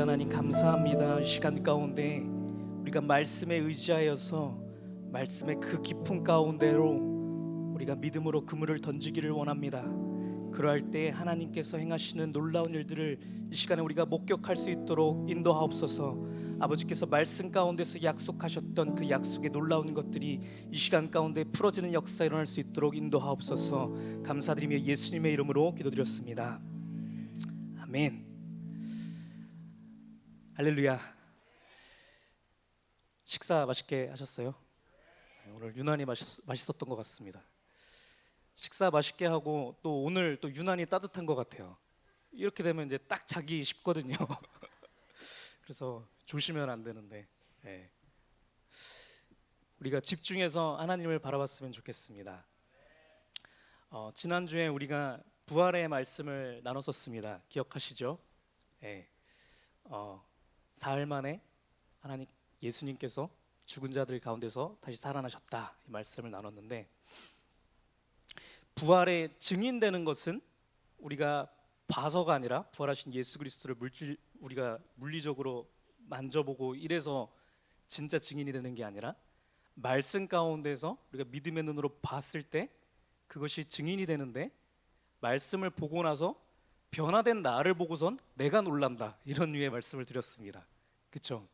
하나님 감사합니다. 이 시간 가운데 우리가 말씀에 의지하여서 말씀의 그 깊은 가운데로 우리가 믿음으로 그물을 던지기를 원합니다. 그러할 때 하나님께서 행하시는 놀라운 일들을 이 시간에 우리가 목격할 수 있도록 인도하옵소서. 아버지께서 말씀 가운데서 약속하셨던 그 약속의 놀라운 것들이 이 시간 가운데 풀어지는 역사 일어날 수 있도록 인도하옵소서. 감사드리며 예수님의 이름으로 기도드렸습니다. 아멘. 할렐루야. 식사 맛있게 하셨어요? 오늘 유난히 맛있었던 것 같습니다. 식사 맛있게 하고 또 오늘 또 유난히 따뜻한 것 같아요. 이렇게 되면 이제 딱 자기 쉽거든요. 그래서 조심하면 안 되는데 우리가 집중해서 하나님을 바라봤으면 좋겠습니다. 지난주에 우리가 부활의 말씀을 나눴었습니다. 기억하시죠? 사흘 만에 하나님 예수님께서 죽은 자들 가운데서 다시 살아나셨다 이 말씀을 나눴는데, 부활의 증인되는 것은 우리가 봐서가 아니라 부활하신 예수 그리스도를 우리가 물리적으로 만져보고 이래서 진짜 증인이 되는 게 아니라 말씀 가운데서 우리가 믿음의 눈으로 봤을 때 그것이 증인이 되는데, 말씀을 보고 나서 변화된 나를 보고선 내가 놀란다, 이런 류의 말씀을 드렸습니다. 그렇죠?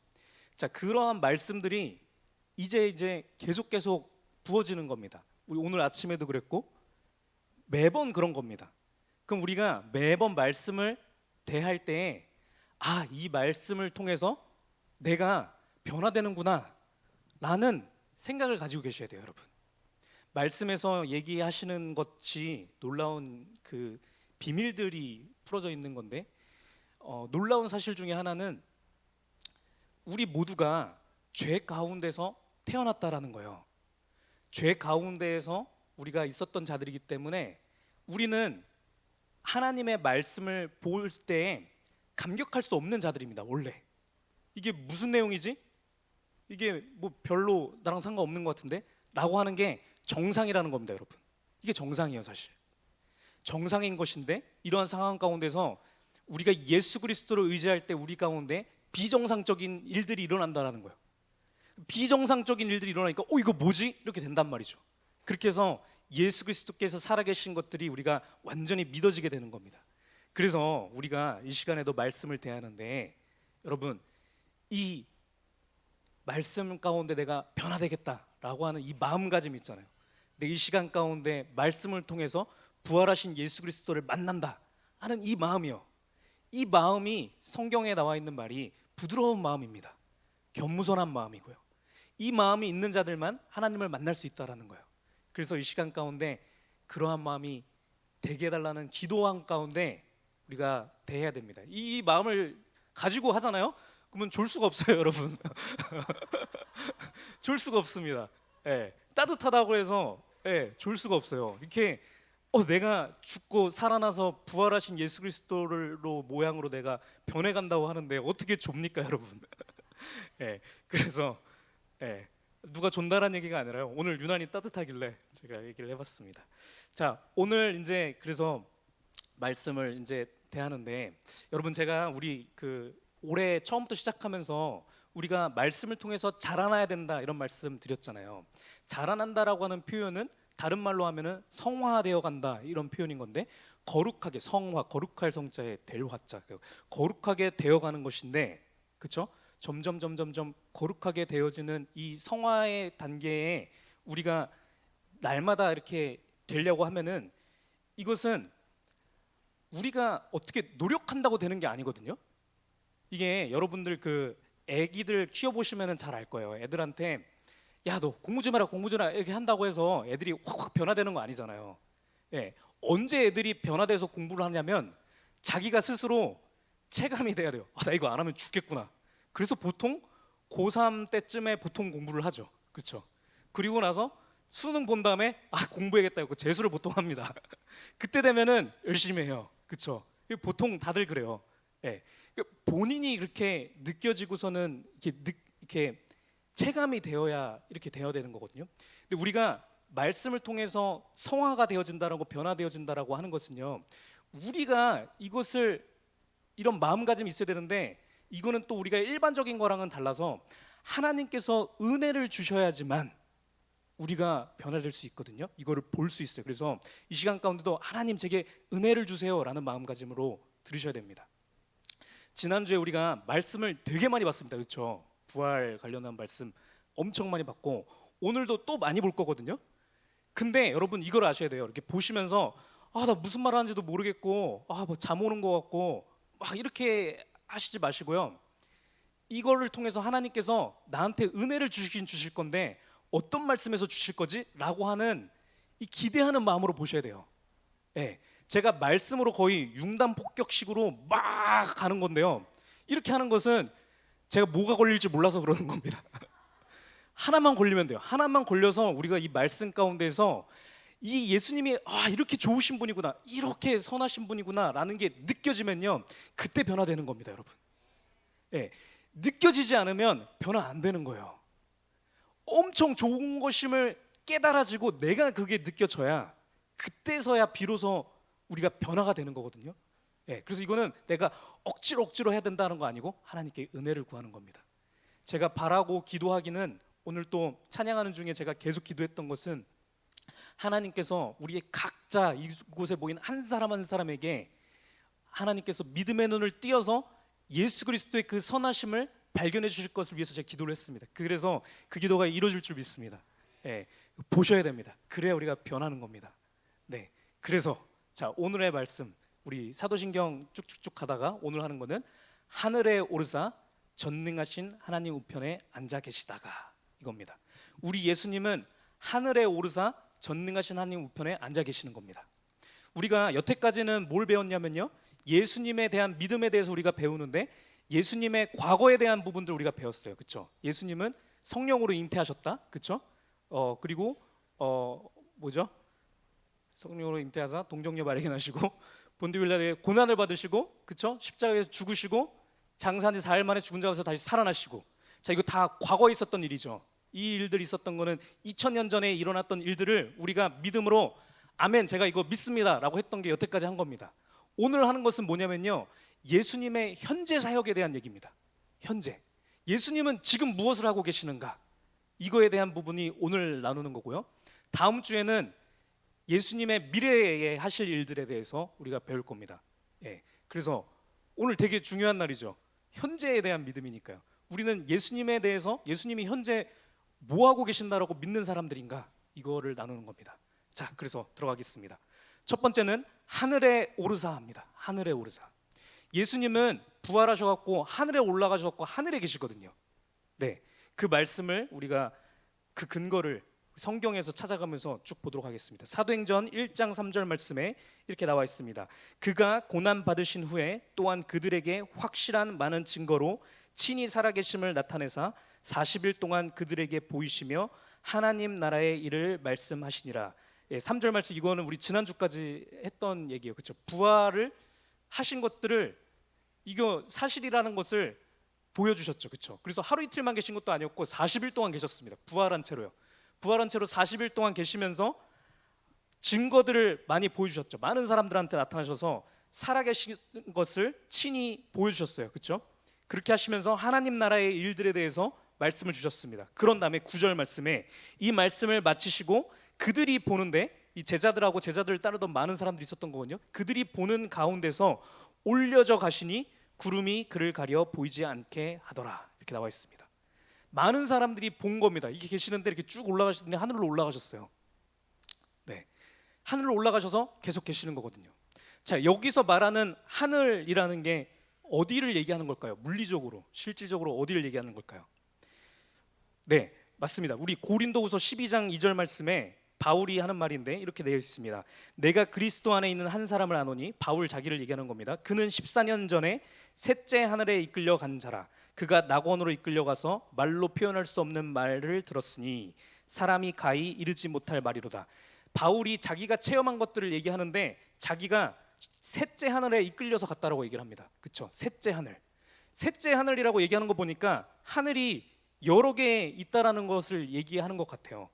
자, 그러한 말씀들이 이제 계속 부어지는 겁니다. 우리 오늘 아침에도 그랬고 매번 그런 겁니다. 그럼 우리가 매번 말씀을 대할 때 이 말씀을 통해서 내가 변화되는구나 라는 생각을 가지고 계셔야 돼요, 여러분. 말씀에서 얘기하시는 것이 놀라운 그 비밀들이 풀어져 있는 건데, 놀라운 사실 중에 하나는 우리 모두가 죄 가운데서 태어났다라는 거예요. 죄 가운데에서 우리가 있었던 자들이기 때문에 우리는 하나님의 말씀을 볼 때 감격할 수 없는 자들입니다. 원래 이게 무슨 내용이지? 이게 뭐 별로 나랑 상관없는 것 같은데? 라고 하는 게 정상이라는 겁니다, 여러분. 이게 정상이에요. 사실 정상인 것인데, 이러한 상황 가운데서 우리가 예수 그리스도를 의지할 때 우리 가운데 비정상적인 일들이 일어난다는 거예요. 비정상적인 일들이 일어나니까 이거 뭐지? 이렇게 된단 말이죠. 그렇게 해서 예수 그리스도께서 살아계신 것들이 우리가 완전히 믿어지게 되는 겁니다. 그래서 우리가 이 시간에도 말씀을 대하는데, 여러분, 이 말씀 가운데 내가 변화되겠다라고 하는 이 마음가짐 있잖아요. 근데 이 시간 가운데 말씀을 통해서 부활하신 예수 그리스도를 만난다 하는 이 마음이요, 이 마음이 성경에 나와 있는 말이 부드러운 마음입니다. 겸손한 마음이고요. 이 마음이 있는 자들만 하나님을 만날 수 있다라는 거예요. 그래서 이 시간 가운데 그러한 마음이 되게 해달라는 기도한 가운데 우리가 대해야 됩니다. 이 마음을 가지고 하잖아요. 그러면 졸 수가 없어요, 여러분. 졸 수가 없습니다. 따뜻하다고 해서 졸 수가 없어요. 이렇게 내가 죽고 살아나서 부활하신 예수 그리스도로 모양으로 내가 변해간다고 하는데 어떻게 좁니까, 여러분? 그래서 누가 존다라는 얘기가 아니라요, 오늘 유난히 따뜻하길래 제가 얘기를 해봤습니다. 자, 오늘 이제 그래서 말씀을 이제 대하는데, 여러분, 제가 우리 올해 처음부터 시작하면서 우리가 말씀을 통해서 자라나야 된다 이런 말씀 드렸잖아요. 자라난다라고 하는 표현은 다른 말로 하면은 성화되어 간다 이런 표현인 건데, 거룩하게, 성화, 거룩할 성자에 될 화자, 거룩하게 되어가는 것인데, 그렇죠? 점점 거룩하게 되어지는 이 성화의 단계에 우리가 날마다 이렇게 되려고 하면은 이것은 우리가 어떻게 노력한다고 되는 게 아니거든요. 이게 여러분들 애기들 키워보시면 잘 알 거예요. 애들한테 야, 너 공부 좀 해라 이렇게 한다고 해서 애들이 확 변화되는 거 아니잖아요. 언제 애들이 변화돼서 공부를 하냐면 자기가 스스로 체감이 돼야 돼요. 나 이거 안 하면 죽겠구나. 그래서 보통 고3 때쯤에 보통 공부를 하죠. 그렇죠? 그리고 나서 수능 본 다음에 공부해야겠다 고 재수를 보통 합니다. 그때 되면은 열심히 해요. 그렇죠? 보통 다들 그래요. 본인이 그렇게 느껴지고서는 이렇게 체감이 되어야 이렇게 되어야 되는 거거든요. 근데 우리가 말씀을 통해서 성화가 되어진다라고, 변화되어진다라고 하는 것은요, 우리가 이것을 이런 마음가짐이 있어야 되는데 이거는 또 우리가 일반적인 거랑은 달라서 하나님께서 은혜를 주셔야지만 우리가 변화될 수 있거든요. 이거를 볼 수 있어요. 그래서 이 시간 가운데도 하나님 제게 은혜를 주세요라는 마음가짐으로 들으셔야 됩니다. 지난주에 우리가 말씀을 되게 많이 봤습니다. 그렇죠? 부활 관련한 말씀 엄청 많이 봤고 오늘도 또 많이 볼 거거든요. 근데 여러분 이걸 아셔야 돼요. 이렇게 보시면서 나 무슨 말 하는지도 모르겠고 뭐 잠 오는 것 같고 막 이렇게 하시지 마시고요. 이거를 통해서 하나님께서 나한테 은혜를 주시긴 주실 건데 어떤 말씀에서 주실 거지? 라고 하는 이 기대하는 마음으로 보셔야 돼요. 예, 제가 말씀으로 거의 융단폭격식으로 막 가는 건데요. 이렇게 하는 것은 제가 뭐가 걸릴지 몰라서 그러는 겁니다. 하나만 걸리면 돼요. 하나만 걸려서 우리가 이 말씀 가운데서 이 예수님이 이렇게 좋으신 분이구나, 이렇게 선하신 분이구나 라는 게 느껴지면요, 그때 변화되는 겁니다, 여러분. 예, 느껴지지 않으면 변화 안 되는 거예요. 엄청 좋은 것임을 깨달아지고 내가 그게 느껴져야 그때서야 비로소 우리가 변화가 되는 거거든요. 예, 그래서 이거는 내가 억지로 해야 된다는 거 아니고 하나님께 은혜를 구하는 겁니다. 제가 바라고 기도하기는 오늘 또 찬양하는 중에 제가 계속 기도했던 것은 하나님께서 우리의 각자 이곳에 모인 한 사람 한 사람에게 하나님께서 믿음의 눈을 띄어서 예수 그리스도의 그 선하심을 발견해 주실 것을 위해서 제가 기도를 했습니다. 그래서 그 기도가 이루어질 줄 믿습니다. 예, 보셔야 됩니다. 그래야 우리가 변하는 겁니다. 네, 그래서 자, 오늘의 말씀 우리 사도신경 쭉쭉쭉 가다가 오늘 하는 거는 하늘에 오르사 전능하신 하나님 우편에 앉아 계시다가 이겁니다. 우리 예수님은 하늘에 오르사 전능하신 하나님 우편에 앉아 계시는 겁니다. 우리가 여태까지는 뭘 배웠냐면요, 예수님에 대한 믿음에 대해서 우리가 배우는데 예수님의 과거에 대한 부분들 우리가 배웠어요. 그렇죠? 예수님은 성령으로 잉태하셨다. 그렇죠? 그리고 뭐죠? 성령으로 잉태하사 동정녀 발견하시고 본디빌라에 고난을 받으시고, 그렇죠? 십자가에서 죽으시고 장사한 지 4일 만에 죽은 자에서 다시 살아나시고. 자, 이거 다 과거에 있었던 일이죠. 이 일들이 있었던 거는 2000년 전에 일어났던 일들을 우리가 믿음으로 아멘, 제가 이거 믿습니다라고 했던 게 여태까지 한 겁니다. 오늘 하는 것은 뭐냐면요, 예수님의 현재 사역에 대한 얘기입니다. 현재 예수님은 지금 무엇을 하고 계시는가, 이거에 대한 부분이 오늘 나누는 거고요. 다음 주에는 예수님의 미래에 하실 일들에 대해서 우리가 배울 겁니다. 예, 그래서 오늘 되게 중요한 날이죠. 현재에 대한 믿음이니까요. 우리는 예수님에 대해서 예수님이 현재 뭐 하고 계신다라고 믿는 사람들인가, 이거를 나누는 겁니다. 자, 그래서 들어가겠습니다. 첫 번째는 하늘에 오르사입니다. 하늘에 오르사. 예수님은 부활하셔갖고 하늘에 올라가셔갖고 하늘에 계시거든요. 네, 그 말씀을 우리가 그 근거를 성경에서 찾아가면서 쭉 보도록 하겠습니다. 사도행전 1장 3절 말씀에 이렇게 나와 있습니다. 그가 고난 받으신 후에 또한 그들에게 확실한 많은 증거로 친히 살아계심을 나타내사 40일 동안 그들에게 보이시며 하나님 나라의 일을 말씀하시니라. 3절 말씀, 이거는 우리 지난주까지 했던 얘기예요. 그렇죠? 부활을 하신 것들을 이거 사실이라는 것을 보여주셨죠. 그렇죠? 그래서 하루 이틀만 계신 것도 아니었고 40일 동안 계셨습니다. 부활한 채로요. 부활한 채로 40일 동안 계시면서 증거들을 많이 보여주셨죠. 많은 사람들한테 나타나셔서 살아계신 것을 친히 보여주셨어요. 그렇죠? 그렇게 하시면서 하나님 나라의 일들에 대해서 말씀을 주셨습니다. 그런 다음에 9절 말씀에 이 말씀을 마치시고 그들이 보는데, 이 제자들하고 제자들을 따르던 많은 사람들이 있었던 거거든요. 그들이 보는 가운데서 올려져 가시니 구름이 그를 가려 보이지 않게 하더라. 이렇게 나와 있습니다. 많은 사람들이 본 겁니다. 이게 계시는데 이렇게 쭉 올라가시는데 하늘로 올라가셨어요. 네, 하늘로 올라가셔서 계속 계시는 거거든요. 자, 여기서 말하는 하늘이라는 게 어디를 얘기하는 걸까요? 물리적으로, 실질적으로 어디를 얘기하는 걸까요? 네, 맞습니다. 우리 고린도후서 12장 2절 말씀에 바울이 하는 말인데 이렇게 되어 있습니다. 내가 그리스도 안에 있는 한 사람을 아노니, 바울 자기를 얘기하는 겁니다. 그는 14년 전에 셋째 하늘에 이끌려 간 자라. 그가 낙원으로 이끌려 가서 말로 표현할 수 없는 말을 들었으니 사람이 가히 이르지 못할 말이로다. 바울이 자기가 체험한 것들을 얘기하는데 자기가 셋째 하늘에 이끌려서 갔다라고 얘기를 합니다. 그렇죠? 셋째 하늘. 셋째 하늘이라고 얘기하는 거 보니까 하늘이 여러 개 있다라는 것을 얘기하는 것 같아요.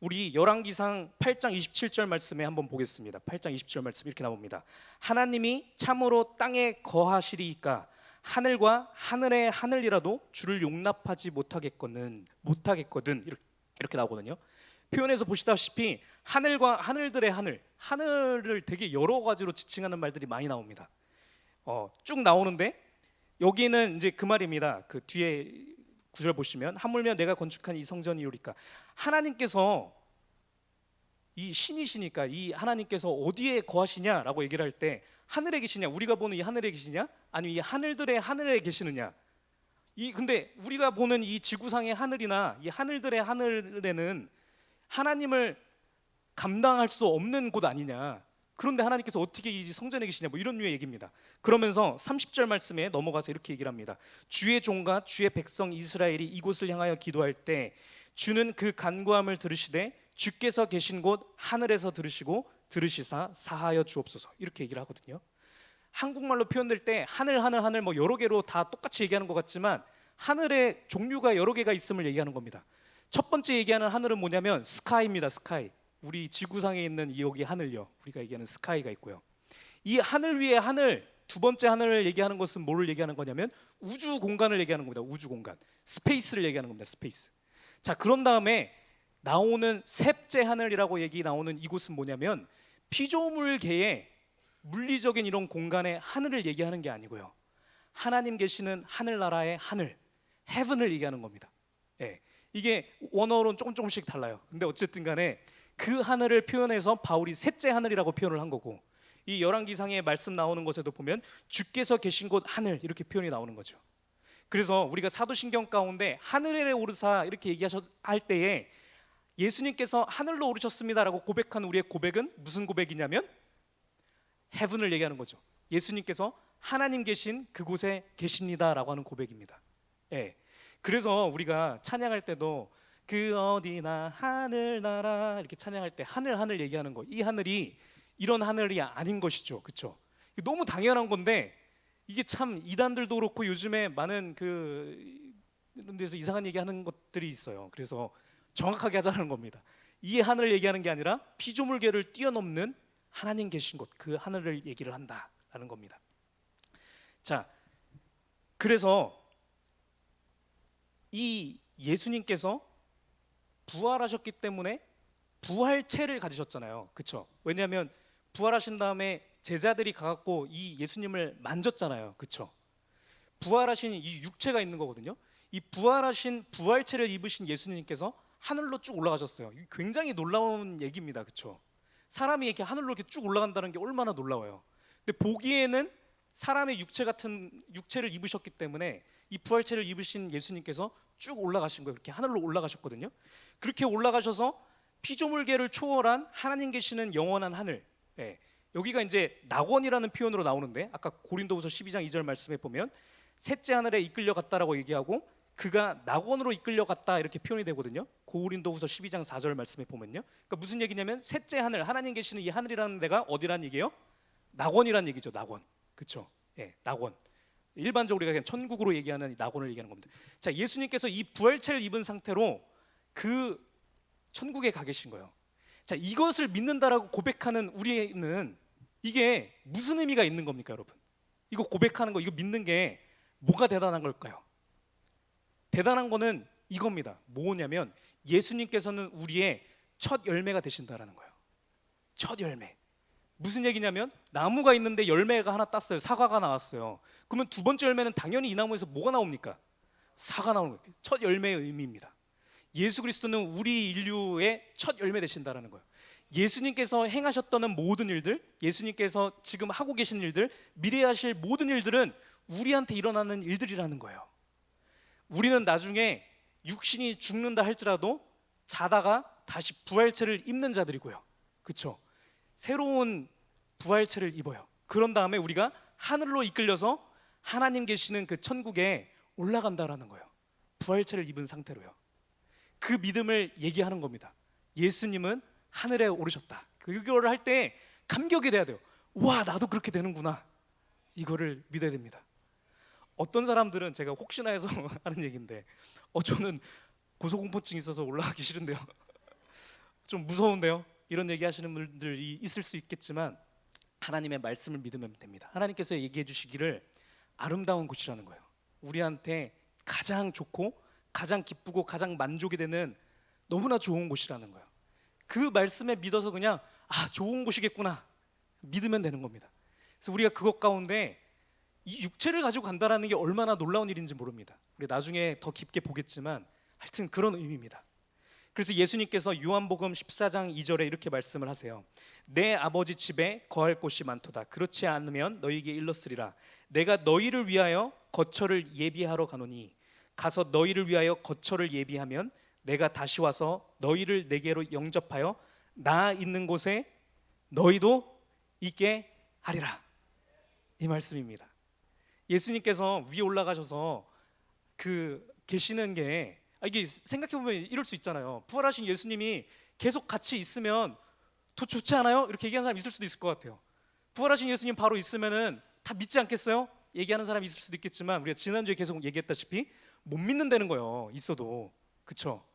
우리 열왕기상 8장 27절 말씀에 한번 보겠습니다. 8장 27절 말씀 이렇게 나옵니다. 하나님이 참으로 땅에 거하시리이까 하늘과 하늘의 하늘이라도 주를 용납하지 못하겠거든 이렇게 나오거든요. 표현에서 보시다시피 하늘과 하늘들의 하늘을 되게 여러 가지로 지칭하는 말들이 많이 나옵니다. 쭉 나오는데 여기는 이제 그 말입니다. 그 뒤에 구절 보시면 하물며 내가 건축한 이 성전이오리까. 하나님께서 이 신이시니까 이 하나님께서 어디에 거하시냐라고 얘기를 할 때 하늘에 계시냐, 우리가 보는 이 하늘에 계시냐, 아니면 이 하늘들의 하늘에 계시느냐. 근데 우리가 보는 이 지구상의 하늘이나 이 하늘들의 하늘에는 하나님을 감당할 수 없는 곳 아니냐. 그런데 하나님께서 어떻게 이 성전에 계시냐, 뭐 이런 류의 얘기입니다. 그러면서 30절 말씀에 넘어가서 이렇게 얘기를 합니다. 주의 종과 주의 백성 이스라엘이 이곳을 향하여 기도할 때 주는 그 간구함을 들으시되 주께서 계신 곳 하늘에서 들으시고 들으시사 사하여 주옵소서, 이렇게 얘기를 하거든요. 한국말로 표현될 때 하늘 뭐 여러 개로 다 똑같이 얘기하는 것 같지만 하늘의 종류가 여러 개가 있음을 얘기하는 겁니다. 첫 번째 얘기하는 하늘은 뭐냐면 스카이입니다. 스카이. 우리 지구상에 있는 여기 하늘요, 우리가 얘기하는 스카이가 있고요. 이 하늘 위에 하늘, 두 번째 하늘을 얘기하는 것은 뭐를 얘기하는 거냐면 우주 공간을 얘기하는 겁니다. 우주 공간, 스페이스를 얘기하는 겁니다. 스페이스. 자, 그런 다음에 나오는 셋째 하늘이라고 얘기 나오는 이곳은 뭐냐면 피조물계의 물리적인 이런 공간의 하늘을 얘기하는 게 아니고요, 하나님 계시는 하늘나라의 하늘, 헤븐을 얘기하는 겁니다. 예, 이게 원어로는 조금씩 달라요. 근데 어쨌든 간에 그 하늘을 표현해서 바울이 셋째 하늘이라고 표현을 한 거고, 이 열왕기상에 말씀 나오는 것에도 보면 주께서 계신 곳 하늘 이렇게 표현이 나오는 거죠. 그래서 우리가 사도신경 가운데 하늘에 오르사 이렇게 할 때에 예수님께서 하늘로 오르셨습니다라고 고백한 우리의 고백은 무슨 고백이냐면 헤븐을 얘기하는 거죠. 예수님께서 하나님 계신 그곳에 계십니다라고 하는 고백입니다. 예. 그래서 우리가 찬양할 때도 그 어디나 하늘나라 이렇게 찬양할 때 하늘 얘기하는 거, 이 하늘이 이런 하늘이 아닌 것이죠. 그렇죠? 너무 당연한 건데 이게 참 이단들도 그렇고 요즘에 많은 이런 데서 이상한 얘기하는 것들이 있어요. 그래서 정확하게 하자는 겁니다. 이 하늘을 얘기하는 게 아니라 피조물계를 뛰어넘는 하나님 계신 곳, 그 하늘을 얘기를 한다라는 겁니다. 자, 그래서 이 예수님께서 부활하셨기 때문에 부활체를 가지셨잖아요. 그렇죠? 왜냐하면 부활하신 다음에 제자들이 가갖고 이 예수님을 만졌잖아요. 그렇죠? 부활하신 이 육체가 있는 거거든요. 이 부활하신 부활체를 입으신 예수님께서 하늘로 쭉 올라가셨어요. 굉장히 놀라운 얘기입니다. 그렇죠? 사람이 이렇게 하늘로 이렇게 쭉 올라간다는 게 얼마나 놀라워요. 근데 보기에는 사람의 육체 같은 육체를 입으셨기 때문에 이 부활체를 입으신 예수님께서 쭉 올라가신 거예요. 이렇게 하늘로 올라가셨거든요. 그렇게 올라가셔서 피조물계를 초월한 하나님 계시는 영원한 하늘. 예. 여기가 이제 낙원이라는 표현으로 나오는데 아까 고린도후서 12장 2절 말씀에 보면 셋째 하늘에 이끌려 갔다라고 얘기하고 그가 낙원으로 이끌려 갔다 이렇게 표현이 되거든요. 고린도후서 12장 4절 말씀에 보면요. 그러니까 무슨 얘기냐면 셋째 하늘, 하나님 계시는 이 하늘이라는 데가 어디란 얘기예요? 낙원이란 얘기죠. 낙원. 그렇죠? 예, 낙원. 일반적으로 우리가 그냥 천국으로 얘기하는 낙원을 얘기하는 겁니다. 자, 예수님께서 이 부활체를 입은 상태로 그 천국에 가 계신 거예요. 자, 이것을 믿는다라고 고백하는 우리는 이게 무슨 의미가 있는 겁니까, 여러분? 이거 고백하는 거, 이거 믿는 게 뭐가 대단한 걸까요? 대단한 거는 이겁니다. 뭐냐면 예수님께서는 우리의 첫 열매가 되신다라는 거예요. 첫 열매. 무슨 얘기냐면 나무가 있는데 열매가 하나 땄어요. 사과가 나왔어요. 그러면 두 번째 열매는 당연히 이 나무에서 뭐가 나옵니까? 사과 나오는 거예요. 첫 열매의 의미입니다. 예수 그리스도는 우리 인류의 첫 열매 되신다라는 거예요. 예수님께서 행하셨던 모든 일들, 예수님께서 지금 하고 계신 일들, 미래에 하실 모든 일들은 우리한테 일어나는 일들이라는 거예요. 우리는 나중에 육신이 죽는다 할지라도 자다가 다시 부활체를 입는 자들이고요. 그렇죠? 새로운 부활체를 입어요. 그런 다음에 우리가 하늘로 이끌려서 하나님 계시는 그 천국에 올라간다라는 거예요. 부활체를 입은 상태로요. 그 믿음을 얘기하는 겁니다. 예수님은 하늘에 오르셨다. 그거를 할 때 감격이 돼야 돼요. 와, 나도 그렇게 되는구나. 이거를 믿어야 됩니다. 어떤 사람들은 제가 혹시나 해서 하는 얘기인데 저는 고소공포증 있어서 올라가기 싫은데요. 좀 무서운데요. 이런 얘기 하시는 분들이 있을 수 있겠지만 하나님의 말씀을 믿으면 됩니다. 하나님께서 얘기해 주시기를 아름다운 곳이라는 거예요. 우리한테 가장 좋고 가장 기쁘고 가장 만족이 되는 너무나 좋은 곳이라는 거예요. 그 말씀에 믿어서 그냥 좋은 곳이겠구나 믿으면 되는 겁니다. 그래서 우리가 그것 가운데 이 육체를 가지고 간다라는 게 얼마나 놀라운 일인지 모릅니다. 우리 나중에 더 깊게 보겠지만 하여튼 그런 의미입니다. 그래서 예수님께서 요한복음 14장 2절에 이렇게 말씀을 하세요. 내 아버지 집에 거할 곳이 많도다. 그렇지 않으면 너희에게 일렀으리라. 내가 너희를 위하여 거처를 예비하러 가노니 가서 너희를 위하여 거처를 예비하면 내가 다시 와서 너희를 내게로 영접하여 나 있는 곳에 너희도 있게 하리라. 이 말씀입니다. 예수님께서 위에 올라가셔서 계시는 게 이게 생각해보면 이럴 수 있잖아요. 부활하신 예수님이 계속 같이 있으면 더 좋지 않아요? 이렇게 얘기하는 사람 있을 수도 있을 것 같아요. 부활하신 예수님 바로 있으면은 다 믿지 않겠어요? 얘기하는 사람이 있을 수도 있겠지만 우리가 지난주에 계속 얘기했다시피 못 믿는다는 거예요. 있어도. 그렇죠?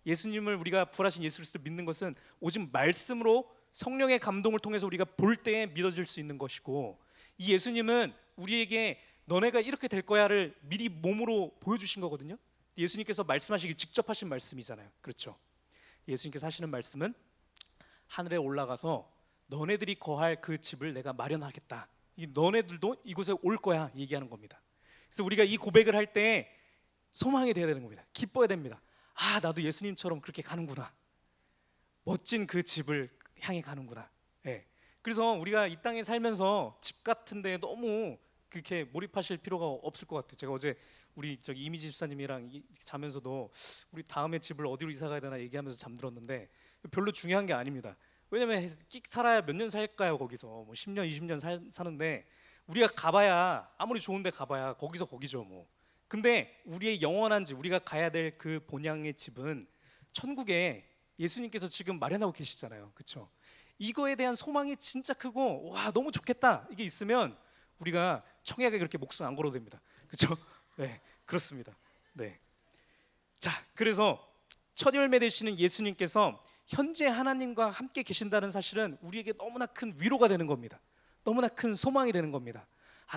예수님을 우리가 부활하신 예수 그리스도를 믿는 것은 오직 말씀으로 성령의 감동을 통해서 우리가 볼 때에 믿어질 수 있는 것이고, 이 예수님은 우리에게 너네가 이렇게 될 거야를 미리 몸으로 보여주신 거거든요. 예수님께서 말씀하시기 직접 하신 말씀이잖아요. 그렇죠? 예수님께서 하시는 말씀은 하늘에 올라가서 너네들이 거할 그 집을 내가 마련하겠다. 너네들도 이곳에 올 거야 얘기하는 겁니다. 그래서 우리가 이 고백을 할 때 소망이 돼야 되는 겁니다. 기뻐야 됩니다. 나도 예수님처럼 그렇게 가는구나. 멋진 그 집을 향해 가는구나. 네. 그래서 우리가 이 땅에 살면서 집 같은 데 너무 그렇게 몰입하실 필요가 없을 것 같아요. 제가 어제 우리 이미지 집사님이랑 자면서도 우리 다음에 집을 어디로 이사 가야 되나 얘기하면서 잠들었는데 별로 중요한 게 아닙니다. 왜냐면 끽 살아야 몇 년 살까요? 거기서 뭐 10년 20년 사는데 우리가 가봐야 아무리 좋은데 가봐야 거기서 거기죠 뭐. 근데 우리의 영원한 집, 우리가 가야 될 그 본향의 집은 천국에 예수님께서 지금 마련하고 계시잖아요. 그렇죠? 이거에 대한 소망이 진짜 크고 와 너무 좋겠다 이게 있으면 우리가 청약에 그렇게 목숨 안 걸어도 됩니다. 그렇죠? 네, 그렇습니다. 네. 자, 그래서 첫 열매 되시는 예수님께서 현재 하나님과 함께 계신다는 사실은 우리에게 너무나 큰 위로가 되는 겁니다. 너무나 큰 소망이 되는 겁니다.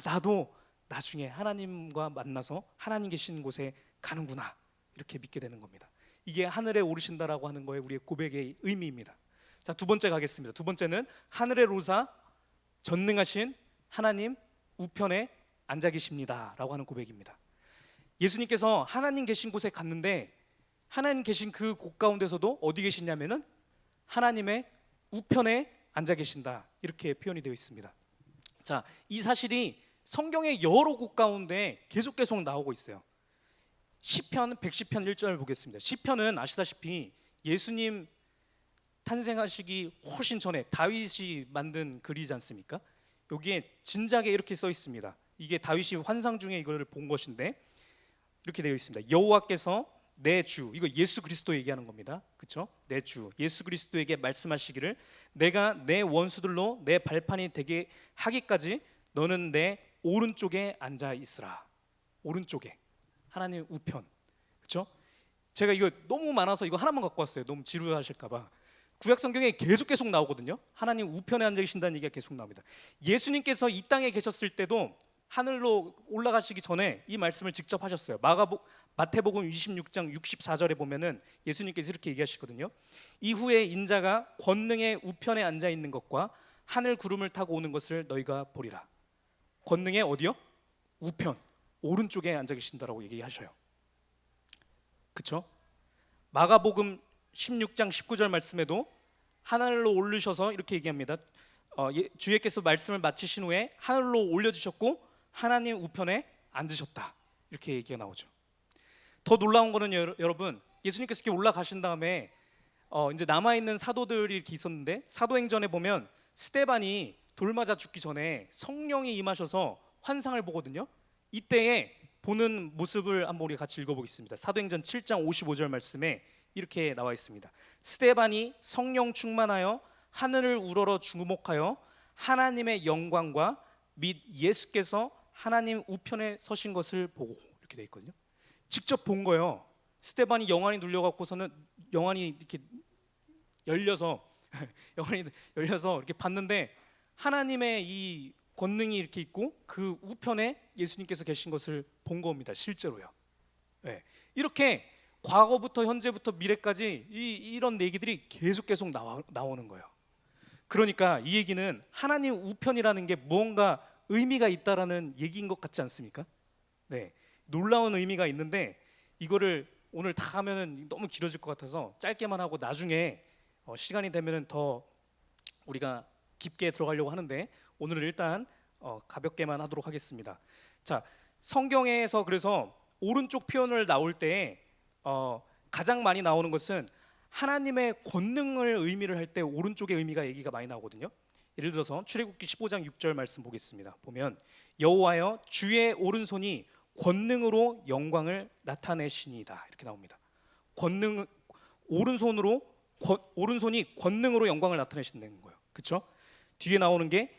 나도 나중에 하나님과 만나서 하나님 계신 곳에 가는구나 이렇게 믿게 되는 겁니다. 이게 하늘에 오르신다라고 하는 거에 우리의 고백의 의미입니다. 자, 두 번째 가겠습니다. 두 번째는 하늘의 로사 전능하신 하나님 우편에 앉아 계십니다라고 하는 고백입니다. 예수님께서 하나님 계신 곳에 갔는데 하나님 계신 그 곳 가운데서도 어디 계시냐면은 하나님의 우편에 앉아 계신다 이렇게 표현이 되어 있습니다. 자, 이 사실이 성경의 여러 곳 가운데 계속 나오고 있어요. 시편 110편 1절을 보겠습니다. 시편은 아시다시피 예수님 탄생하시기 훨씬 전에 다윗이 만든 글이지 않습니까? 여기에 진작에 이렇게 써 있습니다. 이게 다윗이 환상 중에 이거를 본 것인데 이렇게 되어 있습니다. 여호와께서 내 주, 이거 예수 그리스도 얘기하는 겁니다. 그렇죠? 내 주 예수 그리스도에게 말씀하시기를 내가 내 원수들로 내 발판이 되게 하기까지 너는 내 오른쪽에 앉아 있으라. 오른쪽에 하나님 우편. 그렇죠? 제가 이거 너무 많아서 이거 하나만 갖고 왔어요. 너무 지루하실까 봐. 구약 성경에 계속 나오거든요. 하나님 우편에 앉아 계신다는 얘기가 계속 나옵니다. 예수님께서 이 땅에 계셨을 때도 하늘로 올라가시기 전에 이 말씀을 직접 하셨어요. 마태복음 26장 64절에 보면은 예수님께서 이렇게 얘기하시거든요. 이후에 인자가 권능의 우편에 앉아 있는 것과 하늘 구름을 타고 오는 것을 너희가 보리라. 권능의 어디요? 우편, 오른쪽에 앉아 계신다라고 얘기하셔요. 그렇죠? 마가복음 16장 19절 말씀에도 하늘로 올르셔서 이렇게 얘기합니다. 주예께서 말씀을 마치신 후에 하늘로 올려주셨고 하나님 우편에 앉으셨다 이렇게 얘기가 나오죠. 더 놀라운 거는 여러분 예수님께서 이렇게 올라가신 다음에 이제 남아있는 사도들이 이렇게 있었는데 사도행전에 보면 스데반이 돌 맞아 죽기 전에 성령이 임하셔서 환상을 보거든요. 이때에 보는 모습을 한번 우리 같이 읽어보겠습니다. 사도행전 7장 55절 말씀에 이렇게 나와 있습니다. 스데반이 성령 충만하여 하늘을 우러러 주목하여 하나님의 영광과 및 예수께서 하나님 우편에 서신 것을 보고 이렇게 돼 있거든요. 직접 본 거예요. 스데반이 영안이 눌려갖고서는 영안이 이렇게 열려서 영안이 열려서 이렇게 봤는데 하나님의 이 권능이 이렇게 있고 그 우편에 예수님께서 계신 것을 본 겁니다. 실제로요. 네. 이렇게 과거부터 현재부터 미래까지 이런 얘기들이 계속 나오는 거예요. 그러니까 이 얘기는 하나님 우편이라는 게 무언가 의미가 있다라는 얘기인 것 같지 않습니까? 네, 놀라운 의미가 있는데 이거를 오늘 다 하면은 너무 길어질 것 같아서 짧게만 하고 나중에 시간이 되면은 더 우리가 깊게 들어가려고 하는데 오늘은 일단 가볍게만 하도록 하겠습니다. 자, 성경에서 그래서 오른쪽 표현을 나올 때 가장 많이 나오는 것은 하나님의 권능을 의미를 할 때 오른쪽의 의미가 얘기가 많이 나오거든요. 예를 들어서 출애굽기 15장 6절 말씀 보겠습니다. 보면 여호와여 주의 오른손이 권능으로 영광을 나타내시니이다 이렇게 나옵니다. 권능 오른손이 권능으로 영광을 나타내신다는 거예요. 그렇죠? 뒤에 나오는 게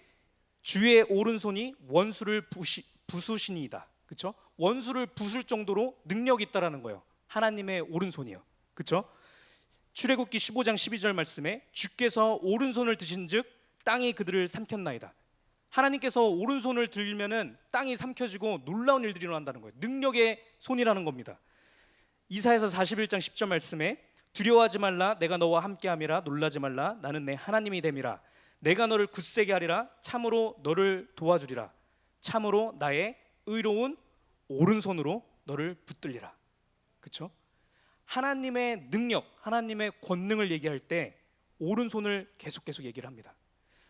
주의 오른손이 원수를 부수시니이다. 그렇죠? 원수를 부술 정도로 능력이 있다라는 거예요. 하나님의 오른손이요. 그렇죠? 출애굽기 15장 12절 말씀에 주께서 오른손을 드신즉 땅이 그들을 삼켰나이다. 하나님께서 오른손을 들면은 땅이 삼켜지고 놀라운 일들이 일어난다는 거예요. 능력의 손이라는 겁니다. 이사야서 41장 10절 말씀에 두려워하지 말라 내가 너와 함께함이라 놀라지 말라 나는 내 하나님이 됨이라 내가 너를 굳세게 하리라 참으로 너를 도와주리라 참으로 나의 의로운 오른손으로 너를 붙들리라. 그렇죠? 하나님의 능력, 하나님의 권능을 얘기할 때 오른손을 계속 얘기를 합니다.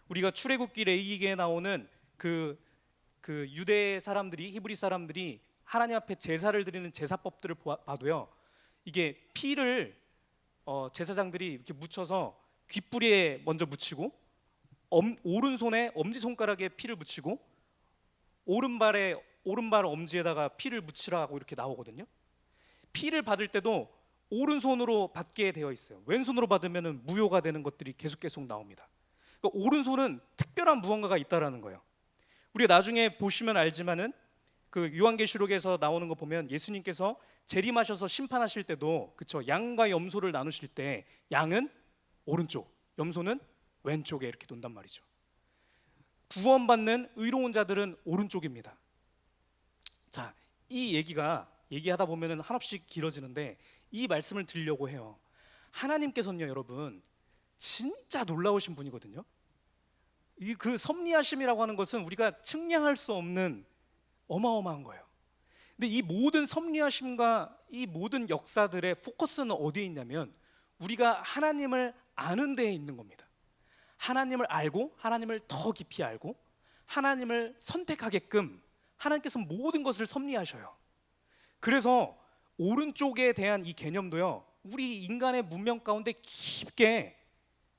우리가 출애굽기 레위기에 나오는 그 유대 사람들이 히브리 사람들이 하나님 앞에 제사를 드리는 제사법들을 봐도요. 이게 피를 제사장들이 이렇게 묻혀서 귓불에 먼저 묻히고 오른손에 엄지손가락에 피를 묻히고 오른발 엄지에다가 피를 묻히라고 이렇게 나오거든요. 피를 받을 때도 오른손으로 받게 되어 있어요. 왼손으로 받으면 무효가 되는 것들이 계속 나옵니다. 그러니까 오른손은 특별한 무언가가 있다라는 거예요. 우리가 나중에 보시면 알지만은 그 요한계시록에서 나오는 거 보면 예수님께서 재림하셔서 심판하실 때도 그쵸 양과 염소를 나누실 때 양은 오른쪽, 염소는 왼쪽에 이렇게 논단 말이죠. 구원받는 의로운 자들은 오른쪽입니다. 자, 이 얘기하다 보면은 한없이 길어지는데 이 말씀을 드리려고 해요. 하나님께서는요, 여러분 진짜 놀라우신 분이거든요. 그 섭리하심이라고 하는 것은 우리가 측량할 수 없는 어마어마한 거예요. 근데 이 모든 섭리하심과 이 모든 역사들의 포커스는 어디에 있냐면 우리가 하나님을 아는 데에 있는 겁니다. 하나님을 알고 하나님을 더 깊이 알고 하나님을 선택하게끔 하나님께서 모든 것을 섭리하셔요. 그래서 오른쪽에 대한 이 개념도요 우리 인간의 문명 가운데 깊게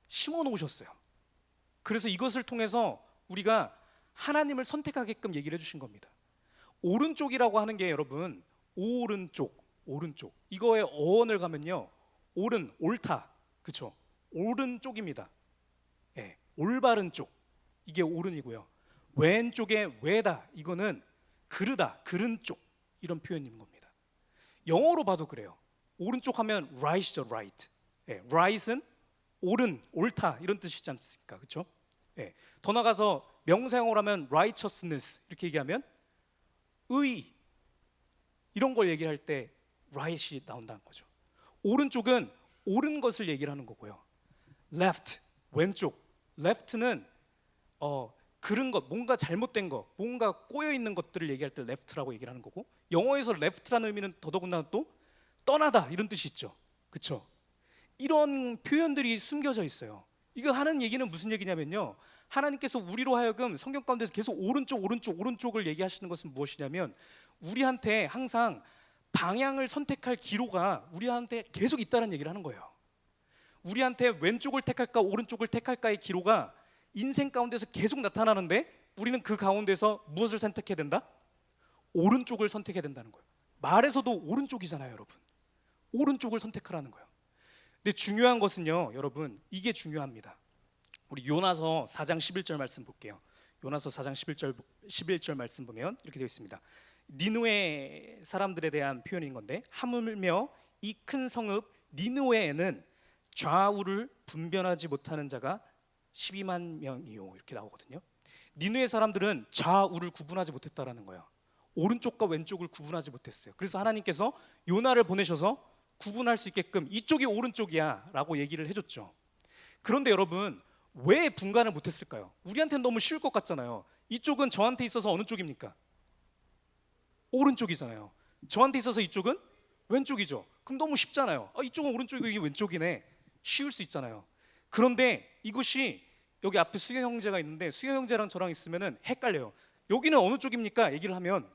심어 놓으셨어요. 그래서 이것을 통해서 우리가 하나님을 선택하게끔 얘기를 해주신 겁니다. 오른쪽이라고 하는 게 여러분 오른쪽 이거의 어원을 가면요 옳은 옳다 그쵸 오른쪽입니다. 네, 올바른 쪽 이게 오른이고요. 왼쪽에 왜다 이거는 그르다 그른 쪽 이런 표현인 겁니다. 영어로 봐도 그래요. 오른쪽 하면 right이죠 right. 네, right은 옳은 옳다 이런 뜻이지 않습니까? 그렇죠? 네, 더 나가서 명사형으로 하면 righteousness 이렇게 얘기하면 의 이런 걸 얘기할 때 right이 나온다는 거죠. 오른쪽은 옳은 것을 얘기를 하는 거고요. left 왼쪽 left는 그른 것 뭔가 잘못된 것 뭔가 꼬여 있는 것들을 얘기할 때 left라고 얘기를 하는 거고 영어에서 left라는 의미는 더더군다나 또 떠나다 이런 뜻이 있죠. 그렇죠? 이런 표현들이 숨겨져 있어요. 이거 하는 얘기는 무슨 얘기냐면요. 하나님께서 우리로 하여금 성경 가운데서 계속 오른쪽을 얘기하시는 것은 무엇이냐면 우리한테 항상 방향을 선택할 기로가 우리한테 계속 있다는 얘기를 하는 거예요. 우리한테 왼쪽을 택할까 오른쪽을 택할까의 기로가 인생 가운데서 계속 나타나는데 우리는 그 가운데서 무엇을 선택해야 된다? 오른쪽을 선택해야 된다는 거예요. 말에서도 오른쪽이잖아요, 여러분. 오른쪽을 선택하라는 거예요. 근데 중요한 것은요, 여러분, 이게 중요합니다. 우리 요나서 4장 11절 말씀 볼게요. 요나서 4장 11절 말씀 보면 이렇게 되어 있습니다. 니느웨 사람들에 대한 표현인 건데 하물며 이 큰 성읍 니느웨에는 좌우를 분별하지 못하는 자가 12만 명이요 이렇게 나오거든요. 니느웨 사람들은 좌우를 구분하지 못했다라는 거예요. 오른쪽과 왼쪽을 구분하지 못했어요. 그래서 하나님께서 요나를 보내셔서 구분할 수 있게끔 이쪽이 오른쪽이야 라고 얘기를 해줬죠. 그런데 여러분, 왜 분간을 못했을까요? 우리한테는 너무 쉬울 것 같잖아요. 이쪽은 저한테 있어서 어느 쪽입니까? 오른쪽이잖아요. 저한테 있어서 이쪽은 왼쪽이죠. 그럼 너무 쉽잖아요. 이쪽은 오른쪽이고 이게 왼쪽이네. 쉬울 수 있잖아요. 그런데 이것이 여기 앞에 수영 형제가 있는데 수영 형제랑 저랑 있으면은 헷갈려요. 여기는 어느 쪽입니까? 얘기를 하면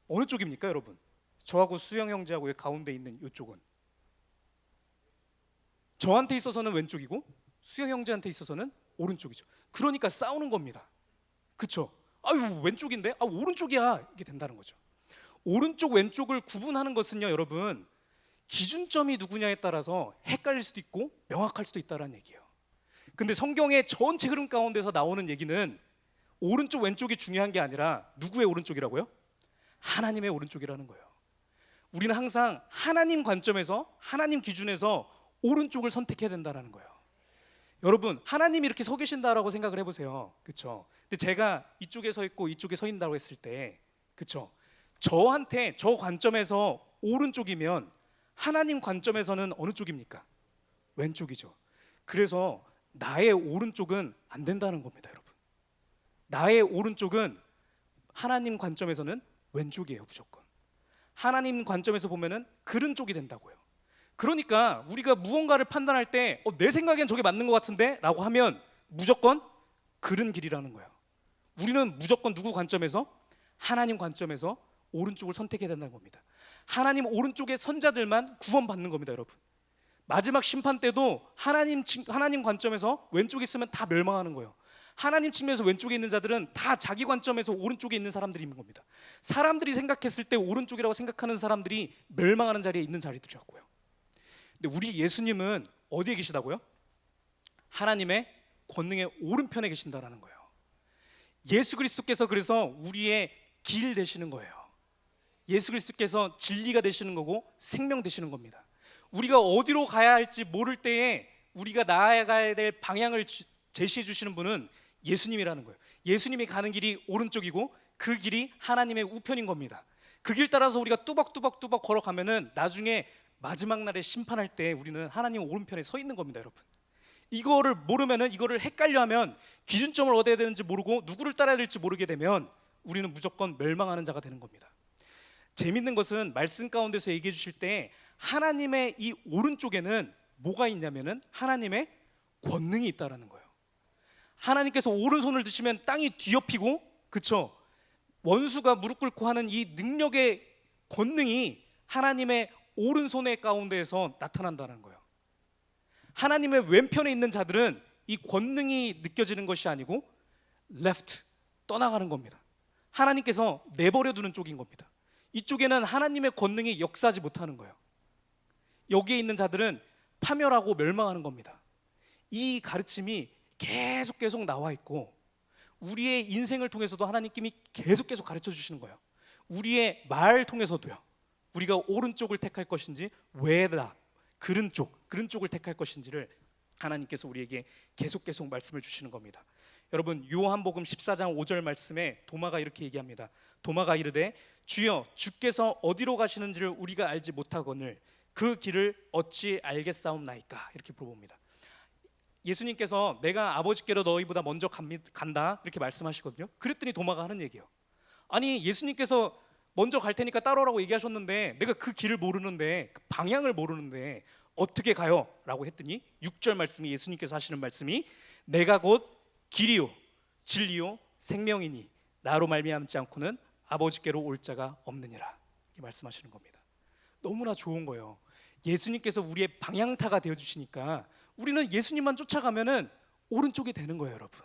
어느 쪽입니까, 여러분? 저하고 수영 형제하고 가운데 있는 이쪽은 저한테 있어서는 왼쪽이고 수영 형제한테 있어서는 오른쪽이죠. 그러니까 싸우는 겁니다. 그쵸? 아유, 왼쪽인데? 오른쪽이야. 이게 된다는 거죠. 오른쪽 왼쪽을 구분하는 것은요, 여러분, 기준점이 누구냐에 따라서 헷갈릴 수도 있고 명확할 수도 있다는 얘기예요. 근데 성경의 전체 흐름 가운데서 나오는 얘기는 오른쪽 왼쪽이 중요한 게 아니라 누구의 오른쪽이라고요? 하나님의 오른쪽이라는 거예요. 우리는 항상 하나님 관점에서, 하나님 기준에서 오른쪽을 선택해야 된다는 거예요. 여러분, 하나님이 이렇게 서 계신다라고 생각을 해보세요. 그렇죠? 근데 제가 이쪽에 서 있고 이쪽에 서 있다고 했을 때, 그렇죠? 저한테 저 관점에서 오른쪽이면 하나님 관점에서는 어느 쪽입니까? 왼쪽이죠. 그래서 나의 오른쪽은 안 된다는 겁니다, 여러분. 나의 오른쪽은 하나님 관점에서는 왼쪽이에요, 무조건. 하나님 관점에서 보면은 그른 쪽이 된다고요. 그러니까 우리가 무언가를 판단할 때 내 생각엔 저게 맞는 것 같은데 라고 하면 무조건 그른 길이라는 거예요. 우리는 무조건 누구 관점에서? 하나님 관점에서 오른쪽을 선택해야 된다는 겁니다. 하나님 오른쪽의 선자들만 구원받는 겁니다, 여러분. 마지막 심판 때도 하나님 관점에서 왼쪽에 있으면 다 멸망하는 거예요. 하나님 측면에서 왼쪽에 있는 자들은 다 자기 관점에서 오른쪽에 있는 사람들인 겁니다. 사람들이 생각했을 때 오른쪽이라고 생각하는 사람들이 멸망하는 자리에 있는 자리들이라고요. 근데 우리 예수님은 어디에 계시다고요? 하나님의 권능의 오른편에 계신다라는 거예요. 예수 그리스도께서 그래서 우리의 길 되시는 거예요. 예수 그리스도께서 진리가 되시는 거고 생명 되시는 겁니다. 우리가 어디로 가야 할지 모를 때에 우리가 나아가야 될 방향을 제시해 주시는 분은 예수님이라는 거예요. 예수님이 가는 길이 오른쪽이고 그 길이 하나님의 우편인 겁니다. 그 길 따라서 우리가 뚜벅뚜벅 걸어가면은 나중에 마지막 날에 심판할 때 우리는 하나님 오른편에 서 있는 겁니다, 여러분. 이거를 모르면은, 이거를 헷갈려하면, 기준점을 얻어야 되는지 모르고 누구를 따라야 될지 모르게 되면 우리는 무조건 멸망하는 자가 되는 겁니다. 재밌는 것은 말씀 가운데서 얘기해 주실 때 하나님의 이 오른쪽에는 뭐가 있냐면은 하나님의 권능이 있다라는 거예요. 하나님께서 오른손을 드시면 땅이 뒤엎이고, 그쵸? 원수가 무릎 꿇고 하는 이 능력의 권능이 하나님의 오른손의 가운데에서 나타난다는 거예요. 하나님의 왼편에 있는 자들은 이 권능이 느껴지는 것이 아니고 left, 떠나가는 겁니다. 하나님께서 내버려 두는 쪽인 겁니다. 이쪽에는 하나님의 권능이 역사하지 못하는 거예요. 여기에 있는 자들은 파멸하고 멸망하는 겁니다. 이 가르침이 계속 나와 있고 우리의 인생을 통해서도 하나님께서 계속 가르쳐 주시는 거예요. 우리의 말 통해서도요. 우리가 오른쪽을 택할 것인지 왜다 그른 쪽을 택할 것인지를 하나님께서 우리에게 계속 말씀을 주시는 겁니다. 여러분, 요한복음 14장 5절 말씀에 도마가 이렇게 얘기합니다. 도마가 이르되 주여 주께서 어디로 가시는지를 우리가 알지 못하거늘 그 길을 어찌 알겠사옵나이까, 이렇게 물어봅니다. 예수님께서 내가 아버지께로 너희보다 먼저 간다 이렇게 말씀하시거든요. 그랬더니 도마가 하는 얘기예요. 아니, 예수님께서 먼저 갈 테니까 따라오라고 얘기하셨는데 내가 그 길을 모르는데, 그 방향을 모르는데 어떻게 가요? 라고 했더니 6절 말씀이, 예수님께서 하시는 말씀이 내가 곧 길이요 진리요 생명이니 나로 말미암지 않고는 아버지께로 올 자가 없느니라, 이렇게 말씀하시는 겁니다. 너무나 좋은 거예요. 예수님께서 우리의 방향타가 되어주시니까 우리는 예수님만 쫓아가면은 오른쪽이 되는 거예요, 여러분.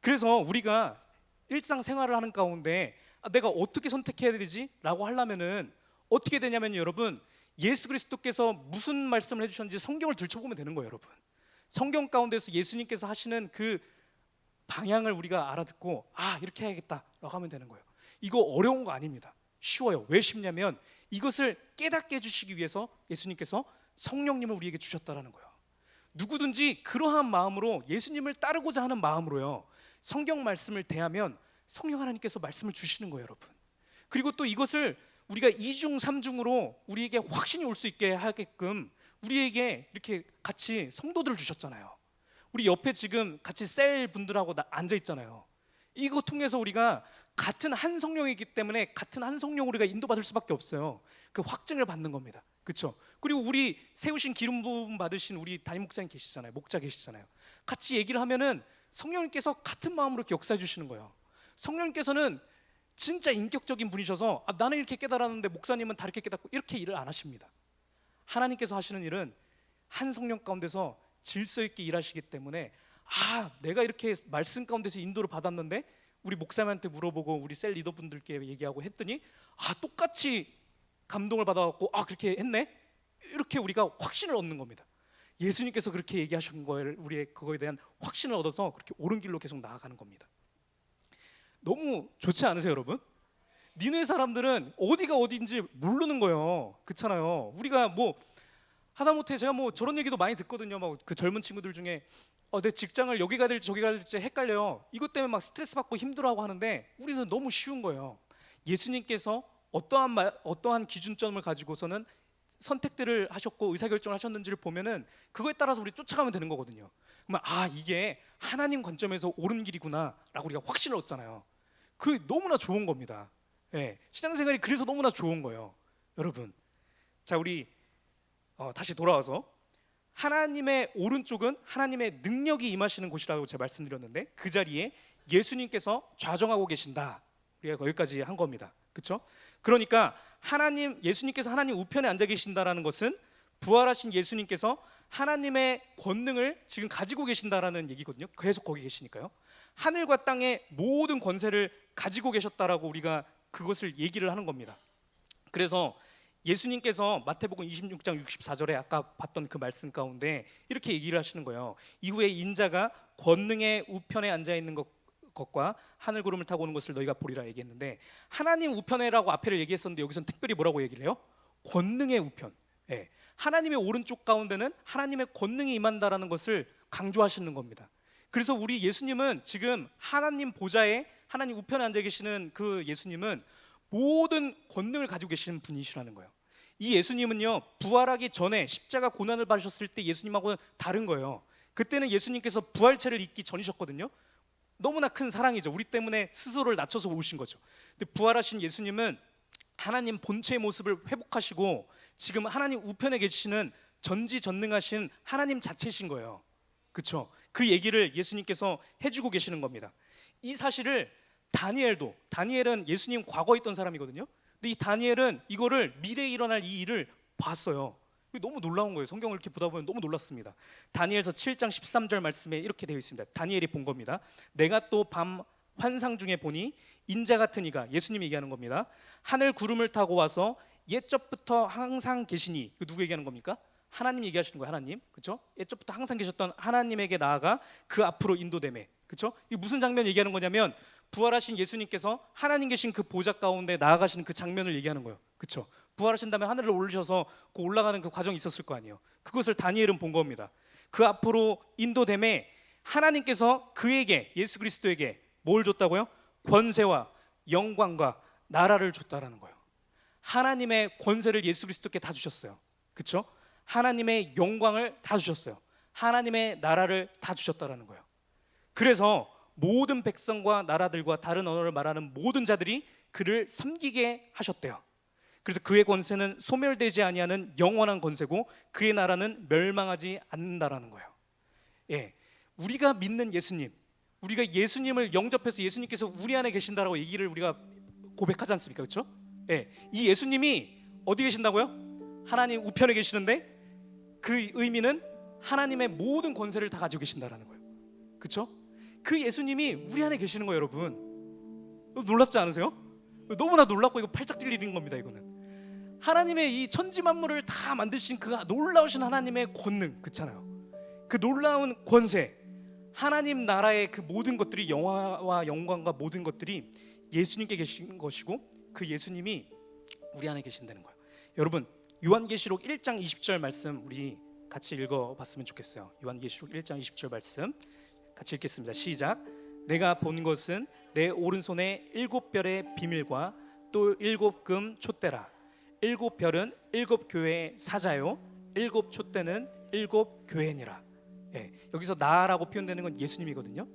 그래서 우리가 일상생활을 하는 가운데 내가 어떻게 선택해야 되지? 라고 하려면은 어떻게 되냐면 여러분, 예수 그리스도께서 무슨 말씀을 해주셨는지 성경을 들춰보면 되는 거예요, 여러분. 성경 가운데서 예수님께서 하시는 그 방향을 우리가 알아듣고 이렇게 해야겠다라고 하면 되는 거예요. 이거 어려운 거 아닙니다. 쉬워요. 왜 쉽냐면 이것을 깨닫게 해주시기 위해서 예수님께서 성령님을 우리에게 주셨다라는 거예요. 누구든지 그러한 마음으로 예수님을 따르고자 하는 마음으로요, 성경 말씀을 대하면 성령 하나님께서 말씀을 주시는 거예요, 여러분. 그리고 또 이것을 우리가 이중삼중으로 우리에게 확신이 올 수 있게 하게끔 우리에게 이렇게 같이 성도들을 주셨잖아요. 우리 옆에 지금 같이 셀 분들하고 앉아 있잖아요. 이거 통해서 우리가 같은 한 성령이기 때문에 같은 한 성령으로 우리가 인도받을 수밖에 없어요. 그 확증을 받는 겁니다. 그렇죠? 그리고 우리 세우신 기름 부음 받으신 우리 담임 목사님 계시잖아요. 목자 계시잖아요. 같이 얘기를 하면은 성령님께서 같은 마음으로 이렇게 역사해 주시는 거예요. 성령님께서는 진짜 인격적인 분이셔서 나는 이렇게 깨달았는데 목사님은 다르게 깨닫고 이렇게 일을 안 하십니다. 하나님께서 하시는 일은 한 성령 가운데서 질서 있게 일하시기 때문에 내가 이렇게 말씀 가운데서 인도를 받았는데 우리 목사님한테 물어보고 우리 셀 리더분들께 얘기하고 했더니 똑같이 감동을 받아갖고 그렇게 했네? 이렇게 우리가 확신을 얻는 겁니다. 예수님께서 그렇게 얘기하신 거를 우리의 그거에 대한 확신을 얻어서 그렇게 옳은 길로 계속 나아가는 겁니다. 너무 좋지 않으세요, 여러분? 니네 사람들은 어디가 어디인지 모르는 거예요. 그렇잖아요. 우리가 하다못해 제가 저런 얘기도 많이 듣거든요. 그 젊은 친구들 중에 내 직장을 여기 가야 될지 저기 가야 될지 헷갈려요. 이것 때문에 막 스트레스 받고 힘들어하고 하는데 우리는 너무 쉬운 거예요. 예수님께서 어떠한 기준점을 가지고서는 선택들을 하셨고 의사결정을 하셨는지를 보면은 그거에 따라서 우리 쫓아가면 되는 거거든요. 그러면 이게 하나님 관점에서 옳은 길이구나라고 우리가 확신을 얻잖아요. 그게 너무나 좋은 겁니다. 신앙생활이 그래서 너무나 좋은 거예요, 여러분. 자, 우리 다시 돌아와서 하나님의 오른쪽은 하나님의 능력이 임하시는 곳이라고 제가 말씀드렸는데 그 자리에 예수님께서 좌정하고 계신다. 우리가 거기까지 한 겁니다. 그렇죠? 그러니까 예수님께서 하나님 우편에 앉아 계신다라는 것은 부활하신 예수님께서 하나님의 권능을 지금 가지고 계신다라는 얘기거든요. 계속 거기 계시니까요. 하늘과 땅의 모든 권세를 가지고 계셨다라고 우리가 그것을 얘기를 하는 겁니다. 그래서 예수님께서 마태복음 26장 64절에 아까 봤던 그 말씀 가운데 이렇게 얘기를 하시는 거예요. 이후에 인자가 권능의 우편에 앉아 있는 것과 하늘 구름을 타고 오는 것을 너희가 보리라 얘기했는데 하나님 우편에라고 앞에를 얘기했었는데 여기서는 특별히 뭐라고 얘기를 해요? 권능의 우편. 하나님의 오른쪽 가운데는 하나님의 권능이 임한다라는 것을 강조하시는 겁니다. 그래서 우리 예수님은 지금 하나님 보좌에 하나님 우편에 앉아 계시는 그 예수님은 모든 권능을 가지고 계시는 분이시라는 거예요. 이 예수님은요 부활하기 전에 십자가 고난을 받으셨을 때 예수님하고는 다른 거예요. 그때는 예수님께서 부활체를 입기 전이셨거든요. 너무나 큰 사랑이죠. 우리 때문에 스스로를 낮춰서 오신 거죠. 근데 부활하신 예수님은 하나님 본체의 모습을 회복하시고 지금 하나님 우편에 계시는 전지전능하신 하나님 자체이신 거예요. 그렇죠? 그 얘기를 예수님께서 해주고 계시는 겁니다. 이 사실을 다니엘은 예수님 과거에 있던 사람이거든요. 근데 이 다니엘은 이거를 미래에 일어날 이 일을 봤어요. 너무 놀라운 거예요. 성경을 이렇게 보다 보면 너무 놀랐습니다. 다니엘서 7장 13절 말씀에 이렇게 되어 있습니다. 다니엘이 본 겁니다. 내가 또 밤 환상 중에 보니 인자 같은 이가, 예수님이 얘기하는 겁니다. 하늘 구름을 타고 와서 옛적부터 항상 계시니, 누구 얘기하는 겁니까? 하나님 얘기하시는 거예요. 하나님, 그렇죠? 옛적부터 항상 계셨던 하나님에게 나아가 그 앞으로 인도되매, 그렇죠? 이 무슨 장면 얘기하는 거냐면 부활하신 예수님께서 하나님 계신 그 보좌 가운데 나아가시는 그 장면을 얘기하는 거예요. 그렇죠? 부활하신 다음에 하늘을 올리셔서 그 올라가는 그 과정이 있었을 거 아니에요. 그것을 다니엘은 본 겁니다. 그 앞으로 인도됨에 하나님께서 그에게, 예수 그리스도에게 뭘 줬다고요? 권세와 영광과 나라를 줬다라는 거예요. 하나님의 권세를 예수 그리스도께 다 주셨어요. 그렇죠? 하나님의 영광을 다 주셨어요. 하나님의 나라를 다 주셨다라는 거예요. 그래서 모든 백성과 나라들과 다른 언어를 말하는 모든 자들이 그를 섬기게 하셨대요. 그래서 그의 권세는 소멸되지 아니하는 영원한 권세고 그의 나라는 멸망하지 않는다라는 거예요. 우리가 믿는 예수님, 우리가 예수님을 영접해서 예수님께서 우리 안에 계신다라고 얘기를 우리가 고백하지 않습니까? 그렇죠? 이 예수님이 어디 계신다고요? 하나님 우편에 계시는데 그 의미는 하나님의 모든 권세를 다 가지고 계신다라는 거예요. 그렇죠? 그 예수님이 우리 안에 계시는 거예요, 여러분. 놀랍지 않으세요? 너무나 놀랍고 이거 팔짝 뛸 일인 겁니다. 이거는 하나님의 이 천지 만물을 다 만드신 그 놀라우신 하나님의 권능, 그렇잖아요. 그 놀라운 권세, 하나님 나라의 그 모든 것들이, 영화와 영광과 모든 것들이 예수님께 계신 것이고 그 예수님이 우리 안에 계신다는 거예요. 여러분, 요한계시록 1장 20절 말씀 우리 같이 읽어봤으면 좋겠어요. 요한계시록 1장 20절 말씀 같이 읽겠습니다. 시작. 내가 본 것은 내 오른손에 7별의 비밀과 또 7금 촛대라. 7별은 7교회의 사자요 7촛대는 7교회니라. 여기서 나라고 표현되는 건 예수님이거든요.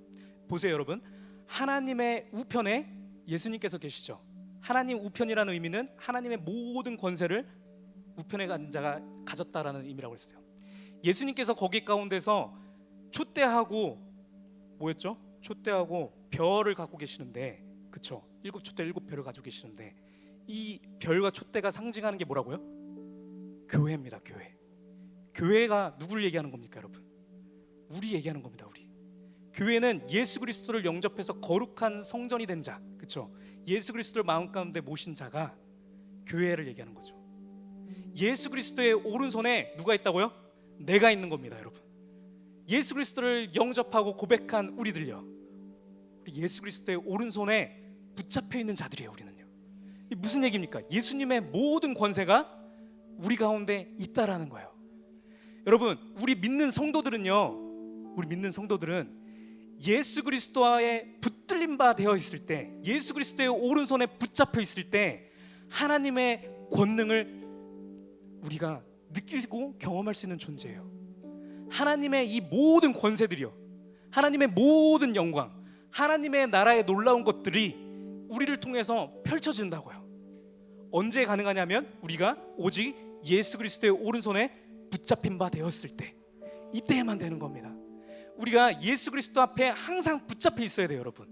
보세요 여러분, 하나님의 우편에 예수님께서 계시죠. 하나님 우편이라는 의미는 하나님의 모든 권세를 우편에 가진 자가 가졌다라는 의미라고 했어요. 예수님께서 거기 가운데서 촛대하고 뭐였죠? 촛대하고 별을 갖고 계시는데, 그쵸? 7촛대 7별을 가지고 계시는데, 이 별과 촛대가 상징하는 게 뭐라고요? 교회입니다. 교회. 교회가 누구를 얘기하는 겁니까 여러분? 우리 얘기하는 겁니다. 우리. 교회는 예수 그리스도를 영접해서 거룩한 성전이 된 자, 그쵸? 예수 그리스도를 마음 가운데 모신 자가 교회를 얘기하는 거죠. 예수 그리스도의 오른손에 누가 있다고요? 내가 있는 겁니다 여러분. 예수 그리스도를 영접하고 고백한 우리들요, 우리 예수 그리스도의 오른손에 붙잡혀 있는 자들이에요. 우리는요. 이 무슨 얘기입니까? 예수님의 모든 권세가 우리 가운데 있다라는 거예요. 여러분, 우리 믿는 성도들은요, 우리 믿는 성도들은 예수 그리스도와의 붙들림 바 되어 있을 때, 예수 그리스도의 오른손에 붙잡혀 있을 때 하나님의 권능을 우리가 느끼고 경험할 수 있는 존재예요. 하나님의 이 모든 권세들이요, 하나님의 모든 영광, 하나님의 나라의 놀라운 것들이 우리를 통해서 펼쳐진다고요. 언제 가능하냐면 우리가 오직 예수 그리스도의 오른손에 붙잡힌 바 되었을 때, 이때에만 되는 겁니다. 우리가 예수 그리스도 앞에 항상 붙잡혀 있어야 돼요 여러분.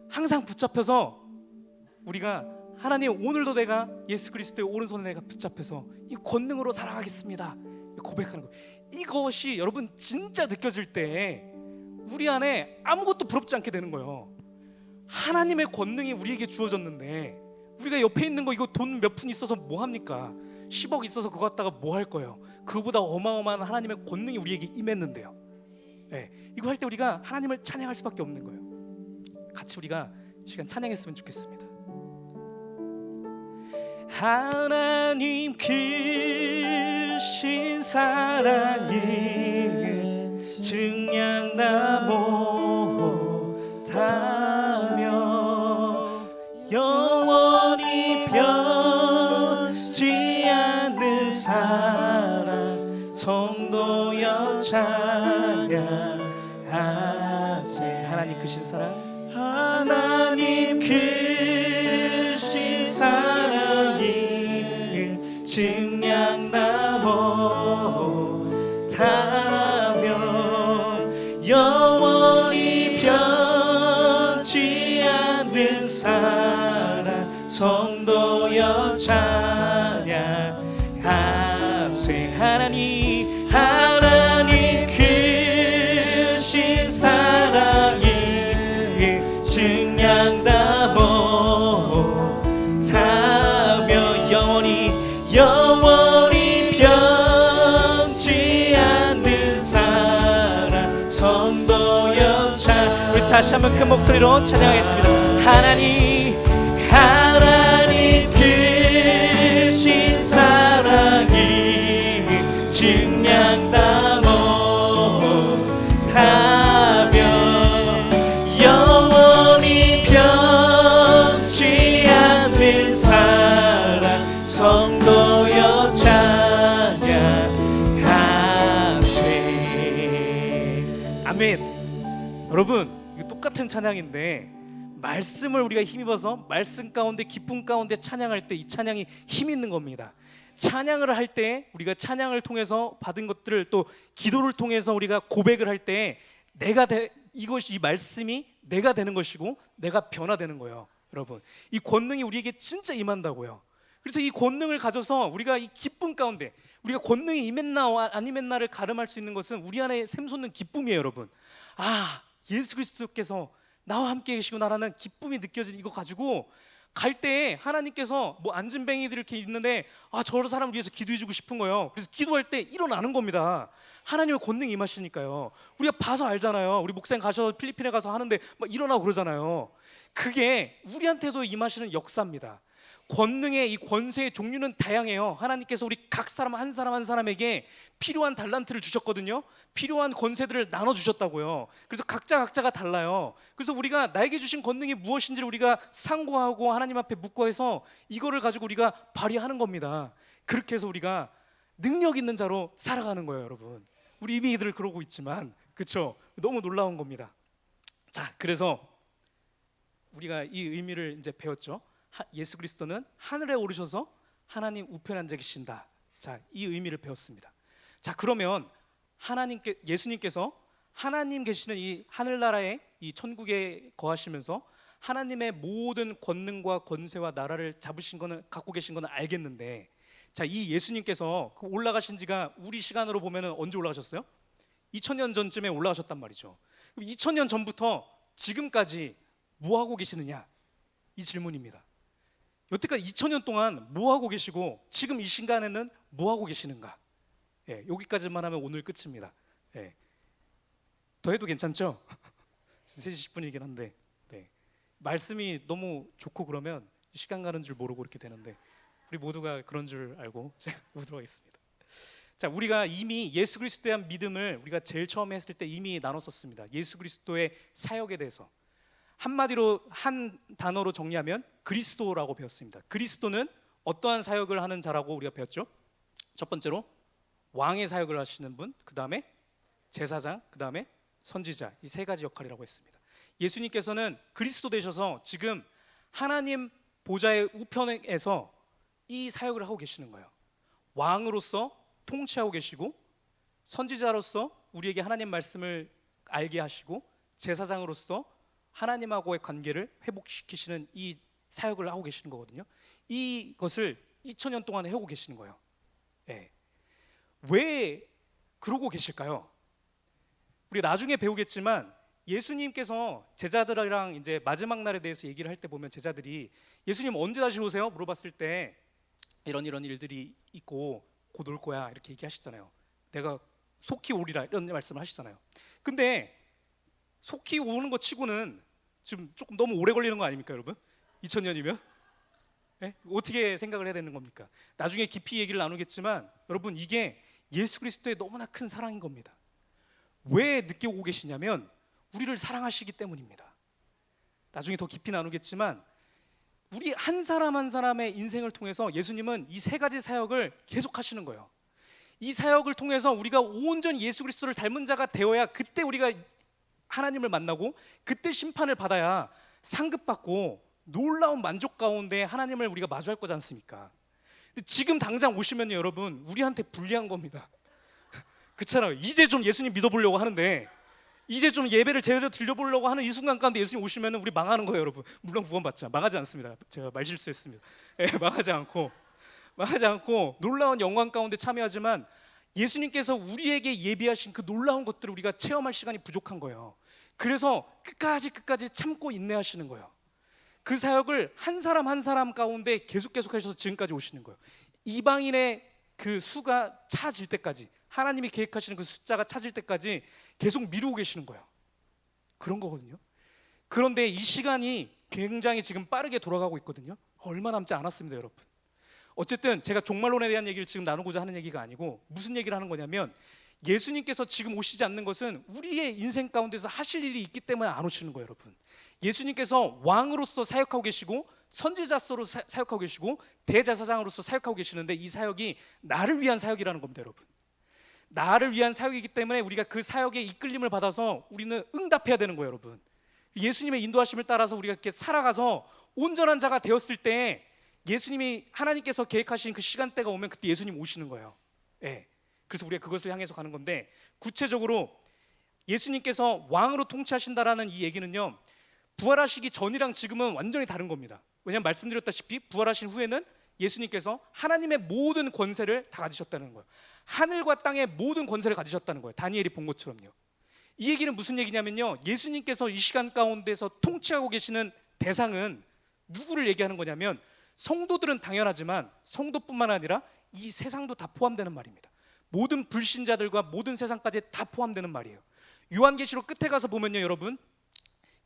항상 붙잡혀서 우리가 하나님, 오늘도 내가 예수 그리스도의 오른손에 내가 붙잡혀서 이 권능으로 살아가겠습니다 고백하는 거, 이것이 여러분 진짜 느껴질 때 우리 안에 아무것도 부럽지 않게 되는 거예요. 하나님의 권능이 우리에게 주어졌는데 우리가 옆에 있는 거, 이거 돈 몇 푼 있어서 뭐 합니까? 10억 있어서 그거 갖다가 뭐 할 거예요? 그거보다 어마어마한 하나님의 권능이 우리에게 임했는데요. 이거 할 때 우리가 하나님을 찬양할 수밖에 없는 거예요. 같이 우리가 이 시간 찬양했으면 좋겠습니다. 하나님 크신 사랑이 증량다 못하며 영원히 변치 않는 사랑 성도여 찬양하세. 하나님 크신 사랑, 하나님 크신 사랑이 증량다 못하며 영원히 변치 않는 사랑 성도여 찬양하세. 하나님 크신 사랑이 증량다 못하며 영원히 변치 않는 사랑 성도여 찬양. 우리 다시 한번 큰 목소리로 찬양하겠습니다. 하나님 크신 사랑이 증량다 못하며 영원히 변치 않는 사랑 성도여 찬양하세. 아멘. 여러분, 이거 똑같은 찬양인데 말씀을 우리가 힘입어서 말씀 가운데 기쁨 가운데 찬양할 때 이 찬양이 힘 있는 겁니다. 찬양을 할 때 우리가 찬양을 통해서 받은 것들을 또 기도를 통해서 우리가 고백을 할 때 이것이, 이 말씀이 내가 되는 것이고 내가 변화되는 거예요. 여러분, 이 권능이 우리에게 진짜 임한다고요. 그래서 이 권능을 가져서 우리가 이 기쁨 가운데, 우리가 권능이 임했나 안 임했나를 가름할 수 있는 것은 우리 안에 샘솟는 기쁨이에요. 여러분, 아, 예수 그리스도께서 나와 함께 계시구나라는 기쁨이 느껴진 이거 가지고 갈 때 하나님께서 뭐 안진뱅이들 이렇게 있는데, 아, 저런 사람 위해서 기도해주고 싶은 거예요. 그래서 기도할 때 일어나는 겁니다. 하나님의 권능이 임하시니까요. 우리가 봐서 알잖아요. 우리 목사님 가셔서 필리핀에 가서 하는데 막 일어나고 그러잖아요. 그게 우리한테도 임하시는 역사입니다. 권능의 이 권세의 종류는 다양해요. 하나님께서 우리 각 사람 한 사람 한 사람에게 필요한 달란트를 주셨거든요. 필요한 권세들을 나눠 주셨다고요. 그래서 각자가 달라요. 그래서 우리가 나에게 주신 권능이 무엇인지를 우리가 상고하고 하나님 앞에 묻고 해서 이거를 가지고 우리가 발휘하는 겁니다. 그렇게 해서 우리가 능력 있는 자로 살아가는 거예요, 여러분. 우리 이미 이들 그러고 있지만, 그렇죠? 너무 놀라운 겁니다. 자, 그래서 우리가 이 의미를 이제 배웠죠. 예수 그리스도는 하늘에 오르셔서 하나님 우편에 앉아 계신다. 자, 이 의미를 배웠습니다. 자, 그러면 예수님께서 하나님 계시는 이 하늘나라에 이 천국에 거하시면서 하나님의 모든 권능과 권세와 나라를 잡으신 거는 갖고 계신 거는 알겠는데, 자, 이 예수님께서 그 올라가신 지가 우리 시간으로 보면은 언제 올라가셨어요? 2000년 전쯤에 올라가셨단 말이죠. 그럼 2000년 전부터 지금까지 뭐 하고 계시느냐? 이 질문입니다. 여태까지 2000년 동안 뭐 하고 계시고 지금 이 시간에는 뭐 하고 계시는가? 예, 여기까지만 하면 오늘 끝입니다. 예. 더 해도 괜찮죠? 3시 10분이긴 한데, 네. 말씀이 너무 좋고 그러면 시간 가는 줄 모르고 이렇게 되는데 우리 모두가 그런 줄 알고 제가 보도록 하겠습니다. 자, 우리가 이미 예수 그리스도에 대한 믿음을 우리가 제일 처음에 했을 때 이미 나눴었습니다. 예수 그리스도의 사역에 대해서 한마디로 한 단어로 정리하면 그리스도라고 배웠습니다. 그리스도는 어떠한 사역을 하는 자라고 우리가 배웠죠? 첫 번째로 왕의 사역을 하시는 분, 그 다음에 제사장, 그 다음에 선지자, 이 세 가지 역할이라고 했습니다. 예수님께서는 그리스도 되셔서 지금 하나님 보좌의 우편에서 이 사역을 하고 계시는 거예요. 왕으로서 통치하고 계시고, 선지자로서 우리에게 하나님 말씀을 알게 하시고, 제사장으로서 하나님하고의 관계를 회복시키시는 이 사역을 하고 계시는 거거든요. 이것을 2000년 동안 해오고 계시는 거예요. 예. 왜 그러고 계실까요? 우리 나중에 배우겠지만 예수님께서 제자들이랑 이제 마지막 날에 대해서 얘기를 할 때 보면 제자들이 예수님 언제 다시 오세요? 물어봤을 때 이런 일들이 있고 곧 올 거야 이렇게 얘기하시잖아요. 내가 속히 오리라 이런 말씀을 하시잖아요. 근데 속히 오는 거 치고는 지금 조금 너무 오래 걸리는 거 아닙니까, 여러분? 2000년이면? 네? 어떻게 생각을 해야 되는 겁니까? 나중에 깊이 얘기를 나누겠지만 여러분, 이게 예수 그리스도의 너무나 큰 사랑인 겁니다. 왜 늦게 오고 계시냐면 우리를 사랑하시기 때문입니다. 나중에 더 깊이 나누겠지만 우리 한 사람 한 사람의 인생을 통해서 예수님은 이 세 가지 사역을 계속 하시는 거예요. 이 사역을 통해서 우리가 온전히 예수 그리스도를 닮은 자가 되어야 그때 우리가 하나님을 만나고 그때 심판을 받아야 상급받고 놀라운 만족 가운데 하나님을 우리가 마주할 거지 않습니까? 근데 지금 당장 오시면 여러분 우리한테 불리한 겁니다. 그렇잖아요. 이제 좀 예수님 믿어보려고 하는데, 이제 좀 예배를 제대로 드려보려고 하는 이 순간 가운데 예수님 오시면 우리 망하는 거예요, 여러분. 물론 구원받자. 망하지 않습니다. 제가 말실수했습니다. 망하지 않고 놀라운 영광 가운데 참여하지만 예수님께서 우리에게 예비하신 그 놀라운 것들을 우리가 체험할 시간이 부족한 거예요. 그래서 끝까지 참고 인내하시는 거예요. 그 사역을 한 사람 한 사람 가운데 계속 하셔서 지금까지 오시는 거예요. 이방인의 그 수가 차질 때까지, 하나님이 계획하시는 그 숫자가 차질 때까지 계속 미루고 계시는 거예요. 그런 거거든요. 그런데 이 시간이 굉장히 지금 빠르게 돌아가고 있거든요. 얼마 남지 않았습니다, 여러분. 어쨌든 제가 종말론에 대한 얘기를 지금 나누고자 하는 얘기가 아니고 무슨 얘기를 하는 거냐면, 예수님께서 지금 오시지 않는 것은 우리의 인생 가운데서 하실 일이 있기 때문에 안 오시는 거예요, 여러분. 예수님께서 왕으로서 사역하고 계시고 선지자로서 사역하고 계시고 대제사장으로서 사역하고 계시는데 이 사역이 나를 위한 사역이라는 겁니다, 여러분. 나를 위한 사역이기 때문에 우리가 그 사역에 이끌림을 받아서 우리는 응답해야 되는 거예요, 여러분. 예수님의 인도하심을 따라서 우리가 이렇게 살아가서 온전한 자가 되었을 때 예수님이 하나님께서 계획하신 그 시간대가 오면 그때 예수님 오시는 거예요. 예. 그래서 우리가 그것을 향해서 가는 건데, 구체적으로 예수님께서 왕으로 통치하신다라는 이 얘기는요, 부활하시기 전이랑 지금은 완전히 다른 겁니다. 왜냐하면 말씀드렸다시피 부활하신 후에는 예수님께서 하나님의 모든 권세를 다 가지셨다는 거예요. 하늘과 땅의 모든 권세를 가지셨다는 거예요. 다니엘이 본 것처럼요. 이 얘기는 무슨 얘기냐면요, 예수님께서 이 시간 가운데서 통치하고 계시는 대상은 누구를 얘기하는 거냐면, 성도들은 당연하지만 성도뿐만 아니라 이 세상도 다 포함되는 말입니다. 모든 불신자들과 모든 세상까지 다 포함되는 말이에요. 요한계시록 끝에 가서 보면요, 여러분,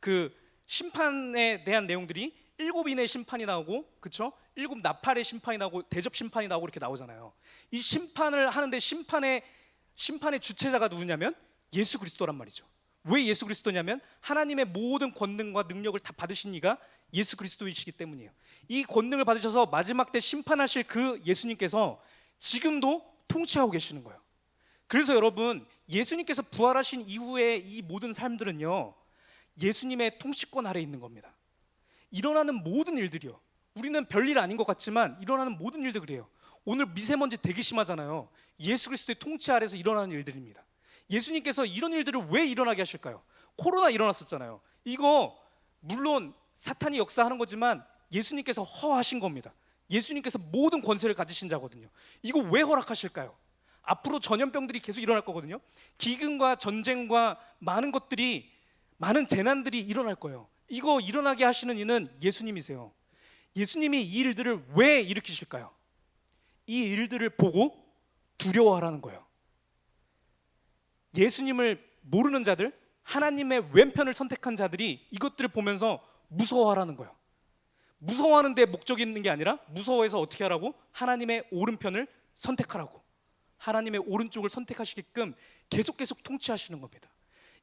그 심판에 대한 내용들이 일곱 인의 심판이 나오고, 그렇죠? 일곱 나팔의 심판이 나오고 대접 심판이 나오고 이렇게 나오잖아요. 이 심판을 하는데 심판의 주체자가 누구냐면 예수 그리스도란 말이죠. 왜 예수 그리스도냐면 하나님의 모든 권능과 능력을 다 받으신 이가 예수 그리스도이시기 때문이에요. 이 권능을 받으셔서 마지막 때 심판하실 그 예수님께서 지금도 통치하고 계시는 거예요. 그래서 여러분, 예수님께서 부활하신 이후에 이 모든 삶들은요, 예수님의 통치권 아래에 있는 겁니다. 일어나는 모든 일들이요, 우리는 별일 아닌 것 같지만 일어나는 모든 일들 그래요. 오늘 미세먼지 되게 심하잖아요. 예수 그리스도의 통치 아래서 일어나는 일들입니다. 예수님께서 이런 일들을 왜 일어나게 하실까요? 코로나 일어났었잖아요. 이거 물론 사탄이 역사하는 거지만 예수님께서 허하신 겁니다. 예수님께서 모든 권세를 가지신 자거든요. 이거 왜 허락하실까요? 앞으로 전염병들이 계속 일어날 거거든요. 기근과 전쟁과 많은 재난들이 일어날 거예요. 이거 일어나게 하시는 이는 예수님이세요. 예수님이 이 일들을 왜 일으키실까요? 이 일들을 보고 두려워하라는 거예요. 예수님을 모르는 자들, 하나님의 왼편을 선택한 자들이 이것들을 보면서 무서워하라는 거예요. 무서워하는 데 목적이 있는 게 아니라 무서워해서 어떻게 하라고? 하나님의 오른편을 선택하라고. 하나님의 오른쪽을 선택하시게끔 계속 통치하시는 겁니다.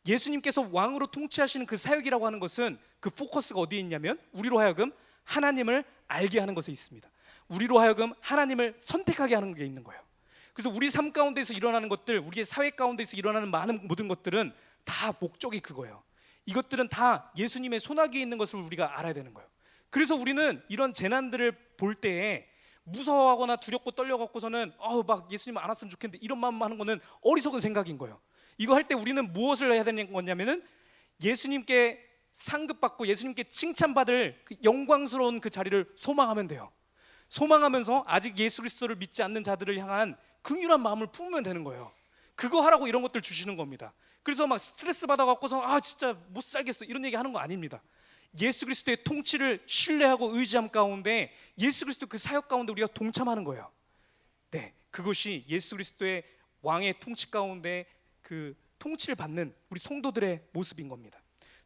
예수님께서 왕으로 통치하시는 그 사역이라고 하는 것은 그 포커스가 어디에 있냐면 우리로 하여금 하나님을 알게 하는 것에 있습니다. 우리로 하여금 하나님을 선택하게 하는 게 있는 거예요. 그래서 우리 삶 가운데서 일어나는 것들, 우리의 사회 가운데서 일어나는 모든 것들은 다 목적이 그거예요. 이것들은 다 예수님의 손아귀에 있는 것을 우리가 알아야 되는 거예요. 그래서 우리는 이런 재난들을 볼 때에 무서워하거나 두렵고 떨려갖고서는 막 예수님 안 왔으면 좋겠는데 이런 마음 하는 거는 어리석은 생각인 거예요. 이거 할 때 우리는 무엇을 해야 되는 거냐면은 예수님께 상급받고 예수님께 칭찬받을 그 영광스러운 그 자리를 소망하면 돼요. 소망하면서 아직 예수 그리스도를 믿지 않는 자들을 향한 긍휼한 마음을 품으면 되는 거예요. 그거 하라고 이런 것들 주시는 겁니다. 그래서 막 스트레스 받아갖고서 진짜 못 살겠어 이런 얘기 하는 거 아닙니다. 예수 그리스도의 통치를 신뢰하고 의지함 가운데 예수 그리스도 그 사역 가운데 우리가 동참하는 거예요. 네, 그것이 예수 그리스도의 왕의 통치 가운데 그 통치를 받는 우리 성도들의 모습인 겁니다.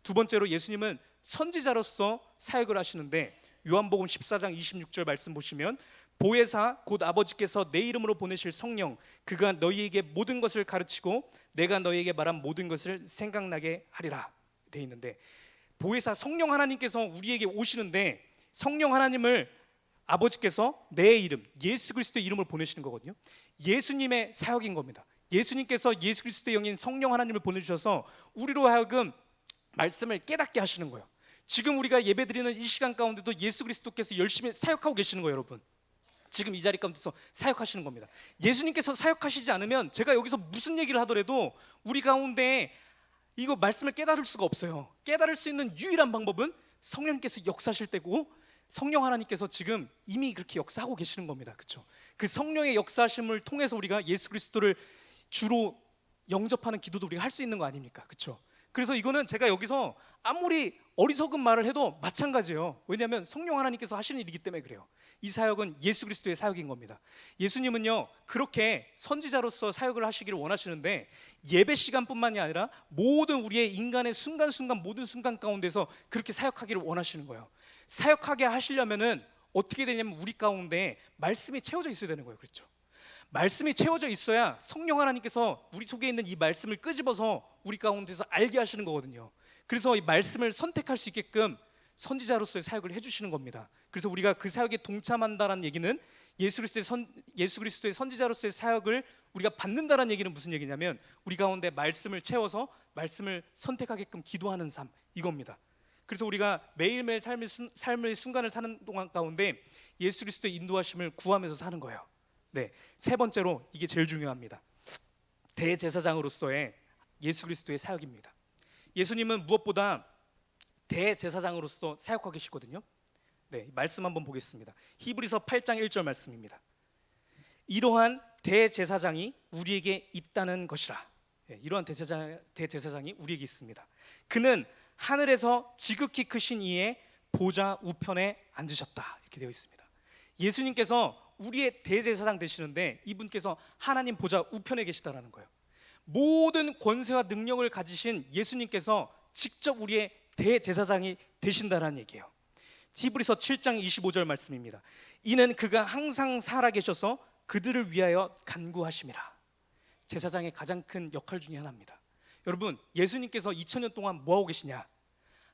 두 번째로 예수님은 선지자로서 사역을 하시는데 요한복음 14장 26절 말씀 보시면 보혜사 곧 아버지께서 내 이름으로 보내실 성령 그가 너희에게 모든 것을 가르치고 내가 너희에게 말한 모든 것을 생각나게 하리라 돼 있는데, 보혜사 성령 하나님께서 우리에게 오시는데 성령 하나님을 아버지께서 내 이름 예수 그리스도의 이름을 보내시는 거거든요. 예수님의 사역인 겁니다. 예수님께서 예수 그리스도의 영인 성령 하나님을 보내주셔서 우리로 하여금 말씀을 깨닫게 하시는 거예요. 지금 우리가 예배드리는 이 시간 가운데도 예수 그리스도께서 열심히 사역하고 계시는 거예요. 여러분, 지금 이 자리 가운데서 사역하시는 겁니다. 예수님께서 사역하시지 않으면 제가 여기서 무슨 얘기를 하더라도 우리 가운데 이거 말씀을 깨달을 수가 없어요. 깨달을 수 있는 유일한 방법은 성령님께서 역사하실 때고, 성령 하나님께서 지금 이미 그렇게 역사하고 계시는 겁니다. 그렇죠? 그 성령의 역사하심을 통해서 우리가 예수 그리스도를 주로 영접하는 기도도 우리가 할 수 있는 거 아닙니까? 그렇죠? 그래서 이거는 제가 여기서 아무리 어리석은 말을 해도 마찬가지예요. 왜냐하면 성령 하나님께서 하시는 일이기 때문에 그래요. 이 사역은 예수 그리스도의 사역인 겁니다. 예수님은요 그렇게 선지자로서 사역을 하시기를 원하시는데 예배 시간뿐만이 아니라 모든 우리의 인간의 순간순간 모든 순간 가운데서 그렇게 사역하기를 원하시는 거예요. 사역하게 하시려면은 어떻게 되냐면 우리 가운데 말씀이 채워져 있어야 되는 거예요. 그렇죠? 말씀이 채워져 있어야 성령 하나님께서 우리 속에 있는 이 말씀을 끄집어서 우리 가운데서 알게 하시는 거거든요. 그래서 이 말씀을 선택할 수 있게끔 선지자로서의 사역을 해주시는 겁니다. 그래서 우리가 그 사역에 동참한다는 얘기는 예수 그리스도의 선지자로서의 사역을 우리가 받는다는 얘기는 무슨 얘기냐면 우리 가운데 말씀을 채워서 말씀을 선택하게끔 기도하는 삶, 이겁니다. 그래서 우리가 매일매일 삶의 순간을 사는 동안 가운데 예수 그리스도의 인도하심을 구하면서 사는 거예요. 네, 세 번째로 이게 제일 중요합니다. 대제사장으로서의 예수 그리스도의 사역입니다. 예수님은 무엇보다 대제사장으로서 사역하고 계시거든요. 네, 말씀 한번 보겠습니다. 히브리서 8장 1절 말씀입니다. 이러한 대제사장이 우리에게 있다는 것이라. 네, 이러한 대제사장이 우리에게 있습니다. 그는 하늘에서 지극히 크신 이의 보좌 우편에 앉으셨다. 이렇게 되어 있습니다. 예수님께서 우리의 대제사장 되시는데 이분께서 하나님 보좌 우편에 계시다라는 거예요. 모든 권세와 능력을 가지신 예수님께서 직접 우리의 대제사장이 되신다라는 얘기예요. 히브리서 7장 25절 말씀입니다. 이는 그가 항상 살아계셔서 그들을 위하여 간구하심이라. 제사장의 가장 큰 역할 중에 하나입니다. 여러분, 예수님께서 2000년 동안 뭐 하고 계시냐?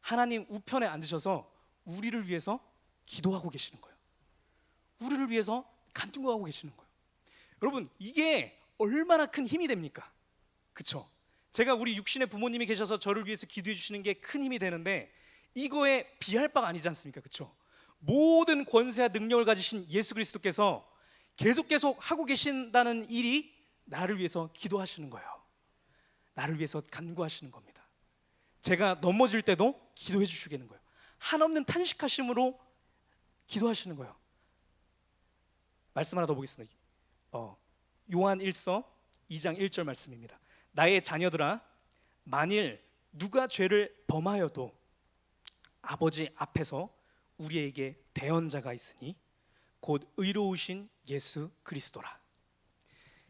하나님 우편에 앉으셔서 우리를 위해서 기도하고 계시는 거예요. 우리를 위해서 간구하고 계시는 거예요. 여러분, 이게 얼마나 큰 힘이 됩니까? 그쵸? 제가 우리 육신의 부모님이 계셔서 저를 위해서 기도해 주시는 게 큰 힘이 되는데 이거에 비할 바가 아니지 않습니까? 그쵸? 모든 권세와 능력을 가지신 예수 그리스도께서 계속 하고 계신다는 일이 나를 위해서 기도하시는 거예요. 나를 위해서 간구하시는 겁니다. 제가 넘어질 때도 기도해 주시겠는 거예요. 한없는 탄식하심으로 기도하시는 거예요. 말씀 하나 더 보겠습니다. 요한 1서 2장 1절 말씀입니다. 나의 자녀들아, 만일 누가 죄를 범하여도 아버지 앞에서 우리에게 대언자가 있으니 곧 의로우신 예수 그리스도라.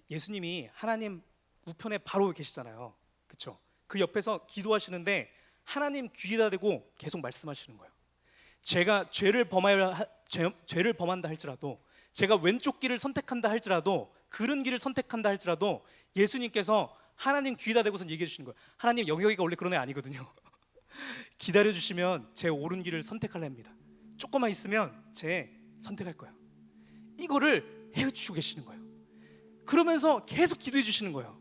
예수님이 하나님 우편에 바로 계시잖아요. 그렇죠? 그 옆에서 기도하시는데 하나님 귀에다 대고 계속 말씀하시는 거예요. 제가 죄를 범한다 할지라도, 제가 왼쪽 길을 선택한다 할지라도, 그른 길을 선택한다 할지라도 예수님께서 하나님 귀에다 대고서 얘기해 주시는 거예요. 하나님, 여기가 원래 그런 애 아니거든요. 기다려 주시면 제 옳은 길을 선택할랍니다. 조금만 있으면 제 선택할 거예요. 이거를 해주시고 계시는 거예요. 그러면서 계속 기도해 주시는 거예요.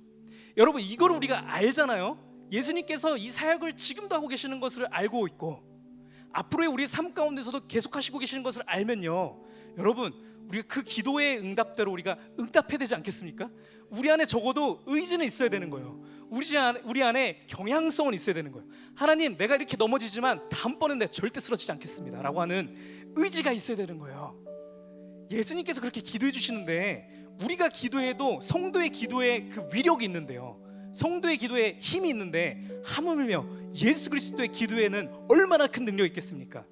여러분, 이걸 우리가 알잖아요. 예수님께서 이 사역을 지금도 하고 계시는 것을 알고 있고 앞으로의 우리 삶 가운데서도 계속 하시고 계시는 것을 알면요, 여러분, 우리가 그 기도의 응답대로 우리가 응답해야 되지 않겠습니까? 우리 안에 적어도 의지는 있어야 되는 거예요. 우리 안에 경향성은 있어야 되는 거예요. 하나님, 내가 이렇게 넘어지지만 다음번엔 내가 절대 쓰러지지 않겠습니다 라고 하는 의지가 있어야 되는 거예요. 예수님께서 그렇게 기도해 주시는데 우리가 기도해도 성도의 기도에 그 위력이 있는데요, 성도의 기도에 힘이 있는데 하물며 예수 그리스도의 기도에는 얼마나 큰 능력이 있겠습니까?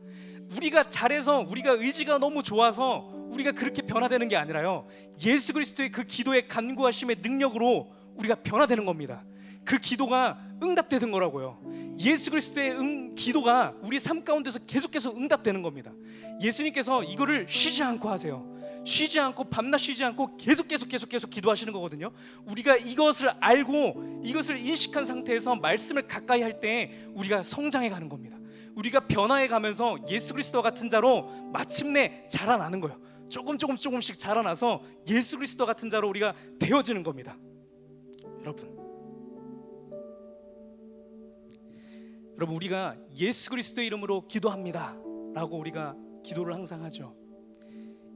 우리가 잘해서, 우리가 의지가 너무 좋아서 우리가 그렇게 변화되는 게 아니라요, 예수 그리스도의 그 기도의 간구하심의 능력으로 우리가 변화되는 겁니다. 그 기도가 응답되는 거라고요. 예수 그리스도의 기도가 우리 삶 가운데서 계속해서 응답되는 겁니다. 예수님께서 이거를 쉬지 않고 하세요. 쉬지 않고, 밤낮 쉬지 않고 계속 기도하시는 거거든요. 우리가 이것을 알고 이것을 인식한 상태에서 말씀을 가까이 할 때 우리가 성장해 가는 겁니다. 우리가 변화해 가면서 예수 그리스도와 같은 자로 마침내 자라나는 거예요. 조금씩 자라나서 예수 그리스도 같은 자로 우리가 되어지는 겁니다. 여러분, 우리가 예수 그리스도의 이름으로 기도합니다 라고 우리가 기도를 항상 하죠.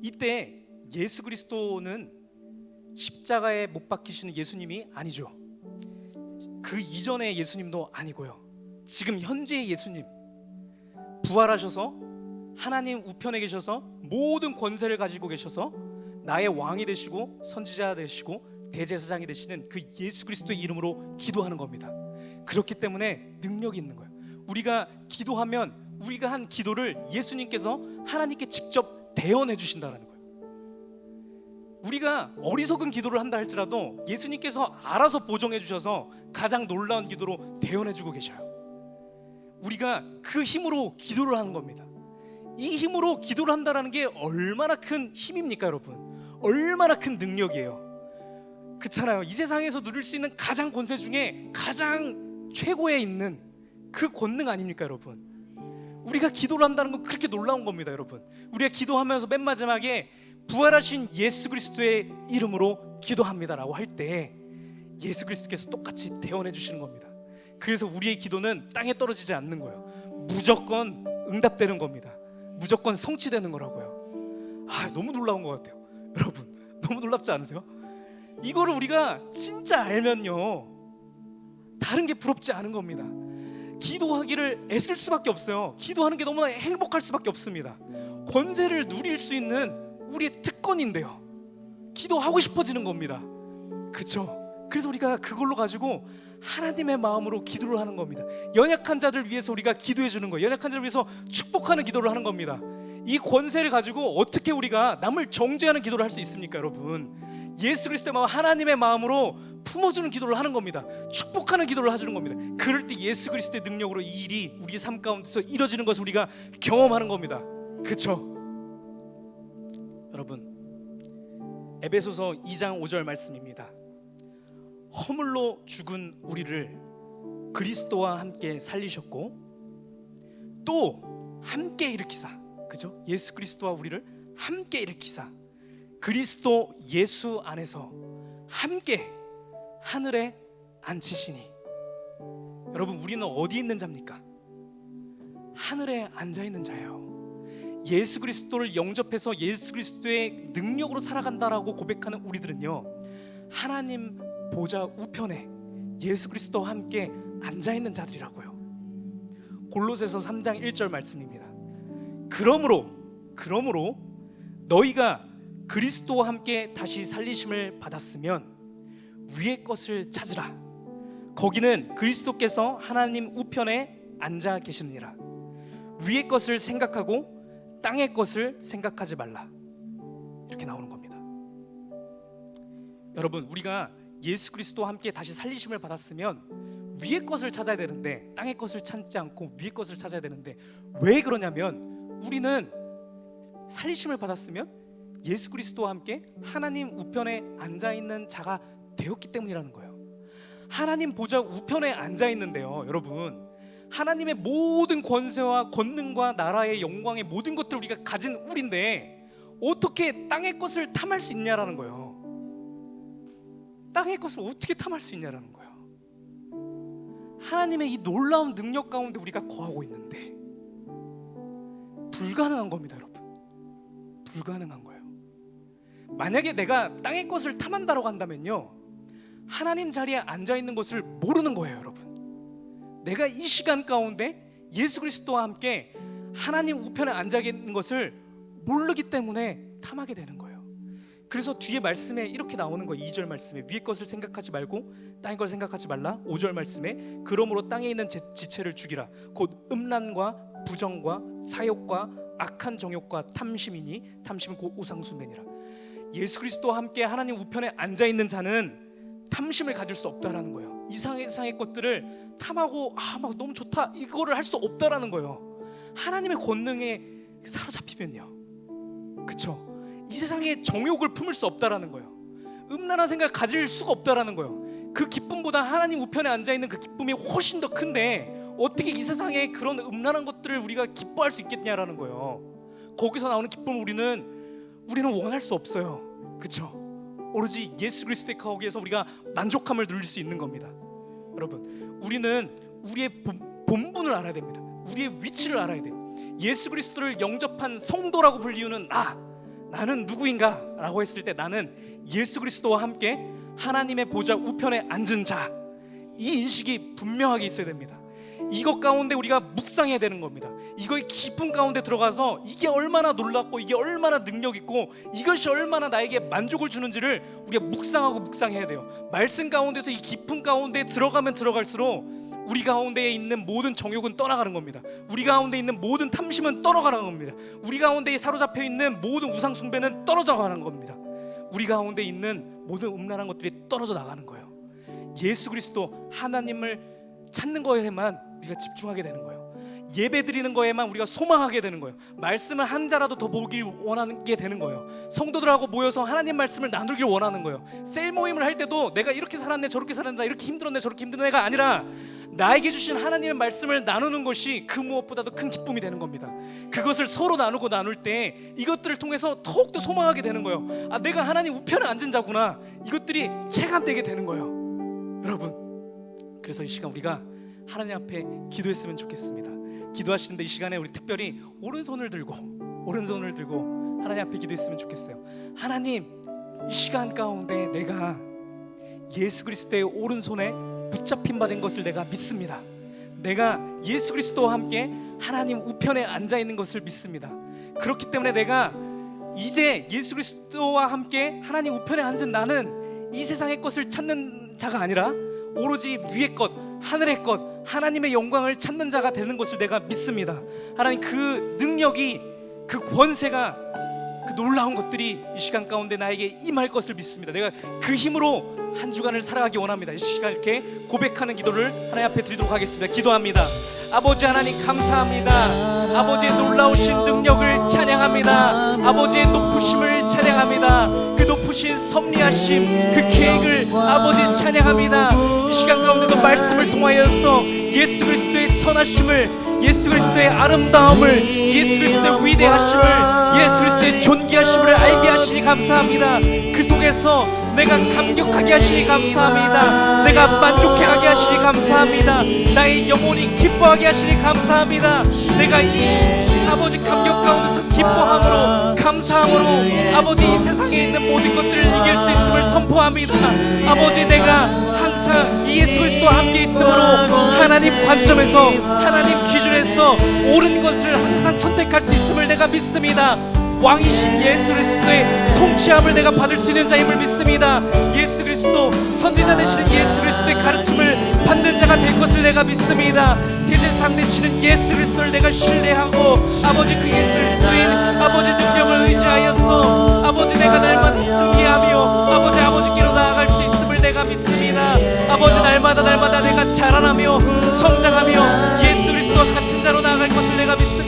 이때 예수 그리스도는 십자가에 못 박히시는 예수님이 아니죠. 그 이전의 예수님도 아니고요, 지금 현재의 예수님, 부활하셔서 하나님 우편에 계셔서 모든 권세를 가지고 계셔서 나의 왕이 되시고 선지자 되시고 대제사장이 되시는 그 예수 그리스도의 이름으로 기도하는 겁니다. 그렇기 때문에 능력이 있는 거예요. 우리가 기도하면 우리가 한 기도를 예수님께서 하나님께 직접 대언해 주신다는 거예요. 우리가 어리석은 기도를 한다 할지라도 예수님께서 알아서 보정해 주셔서 가장 놀라운 기도로 대언해 주고 계셔요. 우리가 그 힘으로 기도를 하는 겁니다. 이 힘으로 기도를 한다는 게 얼마나 큰 힘입니까, 여러분? 얼마나 큰 능력이에요. 그렇잖아요. 이 세상에서 누릴 수 있는 가장 권세 중에 가장 최고에 있는 그 권능 아닙니까, 여러분? 우리가 기도를 한다는 건 그렇게 놀라운 겁니다, 여러분. 우리가 기도하면서 맨 마지막에 부활하신 예수 그리스도의 이름으로 기도합니다라고 할 때 예수 그리스도께서 똑같이 대언해 주시는 겁니다. 그래서 우리의 기도는 땅에 떨어지지 않는 거예요. 무조건 응답되는 겁니다. 무조건 성취되는 거라고요. 너무 놀라운 것 같아요. 여러분, 너무 놀랍지 않으세요? 이거를 우리가 진짜 알면요, 다른 게 부럽지 않은 겁니다. 기도하기를 애쓸 수밖에 없어요. 기도하는 게 너무나 행복할 수밖에 없습니다. 권세를 누릴 수 있는 우리의 특권인데요, 기도하고 싶어지는 겁니다. 그렇죠? 그래서 우리가 그걸로 가지고 하나님의 마음으로 기도를 하는 겁니다. 연약한 자들 위해서 우리가 기도해 주는 거예요. 연약한 자를 위해서 축복하는 기도를 하는 겁니다. 이 권세를 가지고 어떻게 우리가 남을 정죄하는 기도를 할 수 있습니까, 여러분? 예수 그리스도의 마음, 하나님의 마음으로 품어주는 기도를 하는 겁니다. 축복하는 기도를 해주는 겁니다. 그럴 때 예수 그리스도의 능력으로 이 일이 우리 삶 가운데서 이루어지는 것을 우리가 경험하는 겁니다. 그쵸? 여러분, 에베소서 2장 5절 말씀입니다. 허물로 죽은 우리를 그리스도와 함께 살리셨고 또 함께 일으키사, 그죠? 예수 그리스도와 우리를 함께 일으키사 그리스도 예수 안에서 함께 하늘에 앉히시니. 여러분, 우리는 어디 있는 자입니까? 하늘에 앉아 있는 자예요. 예수 그리스도를 영접해서 예수 그리스도의 능력으로 살아간다라고 고백하는 우리들은요, 하나님 보좌 우편에 예수 그리스도와 함께 앉아 있는 자들이라고요. 골로새서 3장 1절 말씀입니다. 그러므로 너희가 그리스도와 함께 다시 살리심을 받았으면 위의 것을 찾으라. 거기는 그리스도께서 하나님 우편에 앉아 계시느니라. 위의 것을 생각하고 땅의 것을 생각하지 말라. 이렇게 나오는 겁니다. 여러분, 우리가 예수 그리스도와 함께 다시 살리심을 받았으면 위의 것을 찾아야 되는데 땅의 것을 찾지 않고 위의 것을 찾아야 되는데, 왜 그러냐면 우리는 살리심을 받았으면 예수 그리스도와 함께 하나님 우편에 앉아 있는 자가 되었기 때문이라는 거예요. 하나님 보좌 우편에 앉아 있는데요, 여러분, 하나님의 모든 권세와 권능과 나라의 영광의 모든 것들을 우리가 가진 우리인데 어떻게 땅의 것을 탐할 수 있냐라는 거예요. 땅의 것을 어떻게 탐할 수 있냐라는 거예요. 하나님의 이 놀라운 능력 가운데 우리가 거하고 있는데 불가능한 겁니다, 여러분. 불가능한 거예요. 만약에 내가 땅의 것을 탐한다고 한다면요, 하나님 자리에 앉아 있는 것을 모르는 거예요, 여러분. 내가 이 시간 가운데 예수 그리스도와 함께 하나님 우편에 앉아 있는 것을 모르기 때문에 탐하게 되는 거예요. 그래서 뒤에 말씀에 이렇게 나오는 거예요. 2절 말씀에 위의 것을 생각하지 말고 땅의 것을 생각하지 말라. 5절 말씀에 그러므로 땅에 있는 지체를 죽이라. 곧 음란과 부정과 사욕과 악한 정욕과 탐심이니 탐심은 곧 우상숭배니라. 예수 그리스도와 함께 하나님 우편에 앉아 있는 자는 탐심을 가질 수 없다라는 거예요. 이상의 것들을 탐하고 막 너무 좋다 이거를 할 수 없다라는 거예요. 하나님의 권능에 사로잡히면요, 그쵸? 이 세상에 정욕을 품을 수 없다라는 거예요. 음란한 생각을 가질 수가 없다라는 거예요. 그 기쁨보다 하나님 우편에 앉아 있는 그 기쁨이 훨씬 더 큰데 어떻게 이 세상에 그런 음란한 것들을 우리가 기뻐할 수 있겠냐라는 거예요. 거기서 나오는 기쁨을 우리는 원할 수 없어요, 그쵸? 오로지 예수 그리스도의 거기에서 우리가 만족함을 누릴 수 있는 겁니다. 여러분, 우리는 우리의 본분을 알아야 됩니다. 우리의 위치를 알아야 돼요. 예수 그리스도를 영접한 성도라고 불리우는 나는 누구인가? 라고 했을 때 나는 예수 그리스도와 함께 하나님의 보좌 우편에 앉은 자, 이 인식이 분명하게 있어야 됩니다. 이것 가운데 우리가 묵상해야 되는 겁니다. 이거의 깊은 가운데 들어가서 이게 얼마나 놀랍고 이게 얼마나 능력 있고 이것이 얼마나 나에게 만족을 주는지를 우리가 묵상해야 돼요. 말씀 가운데서 이 깊은 가운데 들어가면 들어갈수록 우리 가운데에 있는 모든 정욕은 떠나가는 겁니다. 우리 가운데 있는 모든 탐심은 떠나가는 겁니다. 우리 가운데에 사로잡혀 있는 모든 우상 숭배는 떨어져 가는 겁니다. 우리 가운데 있는 모든 음란한 것들이 떨어져 나가는 거예요. 예수 그리스도 하나님을 찾는 거에만 우리가 집중하게 되는 거예요. 예배 드리는 거에만 우리가 소망하게 되는 거예요. 말씀을 한 자라도 더 보길 원하게 되는 거예요. 성도들하고 모여서 하나님 말씀을 나누길 원하는 거예요. 셀 모임을 할 때도 내가 이렇게 살았네 저렇게 살았네 이렇게 힘들었네 저렇게 힘든 애가 아니라 나에게 주신 하나님의 말씀을 나누는 것이 그 무엇보다도 큰 기쁨이 되는 겁니다. 그것을 서로 나누고 나눌 때 이것들을 통해서 더욱더 소망하게 되는 거예요. 내가 하나님 우편에 앉은 자구나. 이것들이 체감되게 되는 거예요, 여러분. 그래서 이 시간 우리가 하나님 앞에 기도했으면 좋겠습니다. 기도하시는데 이 시간에 우리 특별히 오른손을 들고 하나님 앞에 기도했으면 좋겠어요. 하나님, 이 시간 가운데 내가 예수 그리스도의 오른손에 붙잡힌 바 된 것을 내가 믿습니다. 내가 예수 그리스도와 함께 하나님 우편에 앉아 있는 것을 믿습니다. 그렇기 때문에 내가 이제 예수 그리스도와 함께 하나님 우편에 앉은 나는 이 세상의 것을 찾는 자가 아니라 오로지 위의 것, 하늘의 것, 하나님의 영광을 찾는 자가 되는 것을 내가 믿습니다. 하나님, 그 능력이, 그 권세가, 그 놀라운 것들이 이 시간 가운데 나에게 임할 것을 믿습니다. 내가 그 힘으로 한 주간을 살아가기 원합니다. 이 시간 이렇게 고백하는 기도를 하나님 앞에 드리도록 하겠습니다. 기도합니다. 아버지 하나님 감사합니다. 아버지의 놀라우신 능력을 찬양합니다. 아버지의 높으심을 찬양합니다. 그 높으신 섭리하심, 그 계획을 아버지 찬양합니다. 이 시간 가운데도 말씀을 통하여서 예수 그리스도의 선하심을, 예수 그리스도의 아름다움을, 예수 그리스도의 위대하심을, 예수 그리스도의 존귀하심을 알게 하시니 감사합니다. 그 속에서 내가 감격하게 하시니 감사합니다. 내가 만족해하게 하시니 감사합니다. 나의 영혼이 기뻐하게 하시니 감사합니다. 내가 이 아버지 감격 가운데서 기뻐함으로, 감사함으로 아버지 이 세상에 있는 모든 것들을 이길 수 있음을 선포합니다. 아버지 내가 항상 이 예수 그리스도와 함께 있으므로 하나님 관점에서, 하나님 기준에서 옳은 것을 항상 선택할 수 있음을 내가 믿습니다. 왕이신 예수 그리스도의 통치함을 내가 받을 수 있는 자임을 믿습니다. 예수 그리스도, 선지자 되시는 예수 그리스도의 가르침을 받는 자가 될 것을 내가 믿습니다. 대제사장 되시는 예수 그리스도를 내가 신뢰하고 아버지 그 예수 그리스도인 아버지 능력을 의지하여서 아버지 내가 날마다 승리하며 아버지께로 나아갈 수 있음을 내가 믿습니다. 아버지 날마다 내가 자라나며 성장하며 예수 그리스도와 같은 자로 나아갈 것을 내가 믿습니다.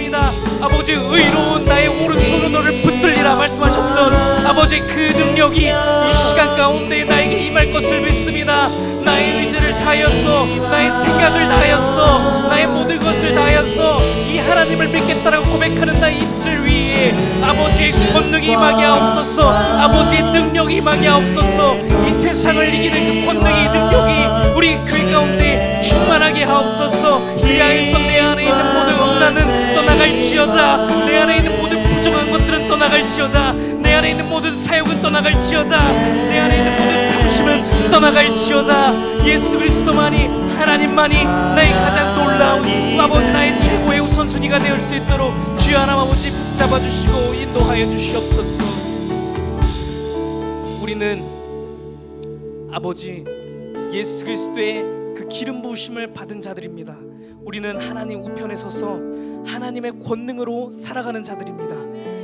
아버지 의로운 나의 오른손은 너를 붙들리라 말씀하셨던 아버지 그 능력이 이 시간 가운데 나에게 임할 것을 믿습니다. 나의 의지를 다하여서, 나의 생각을 다하여서, 나의 모든 것을 다하여서 이 하나님을 믿겠다라고 고백하는 나의 입술 위에 아버지의 권능이 임하게 하옵소서. 아버지의 능력이 임하게 하옵소서. 이 세상을 이기는 그 권능이, 능력이 우리 교회 가운데 충만하게 하옵소서. 이 안에서 내 안에 있는 모든 억난은 떠나갈지어다. 내 안에 있는 모든 부정한 것들은 떠나갈지어다. 내 안에 있는 모든 사욕은 떠나갈지어다. 내 안에 있는 모든 탐심은 떠나갈지어다. 예수 그리스도만이, 하나님만이 나의 가장 놀라운 아버지, 나의 최고의 우선순위가 되어 수 있도록 주여 하나님 아버지 붙잡아 주시고 인도하여 주시옵소서. 우리는 아버지 예수 그리스도의 그 기름 부으심을 받은 자들입니다. 우리는 하나님 우편에 서서 하나님의 권능으로 살아가는 자들입니다.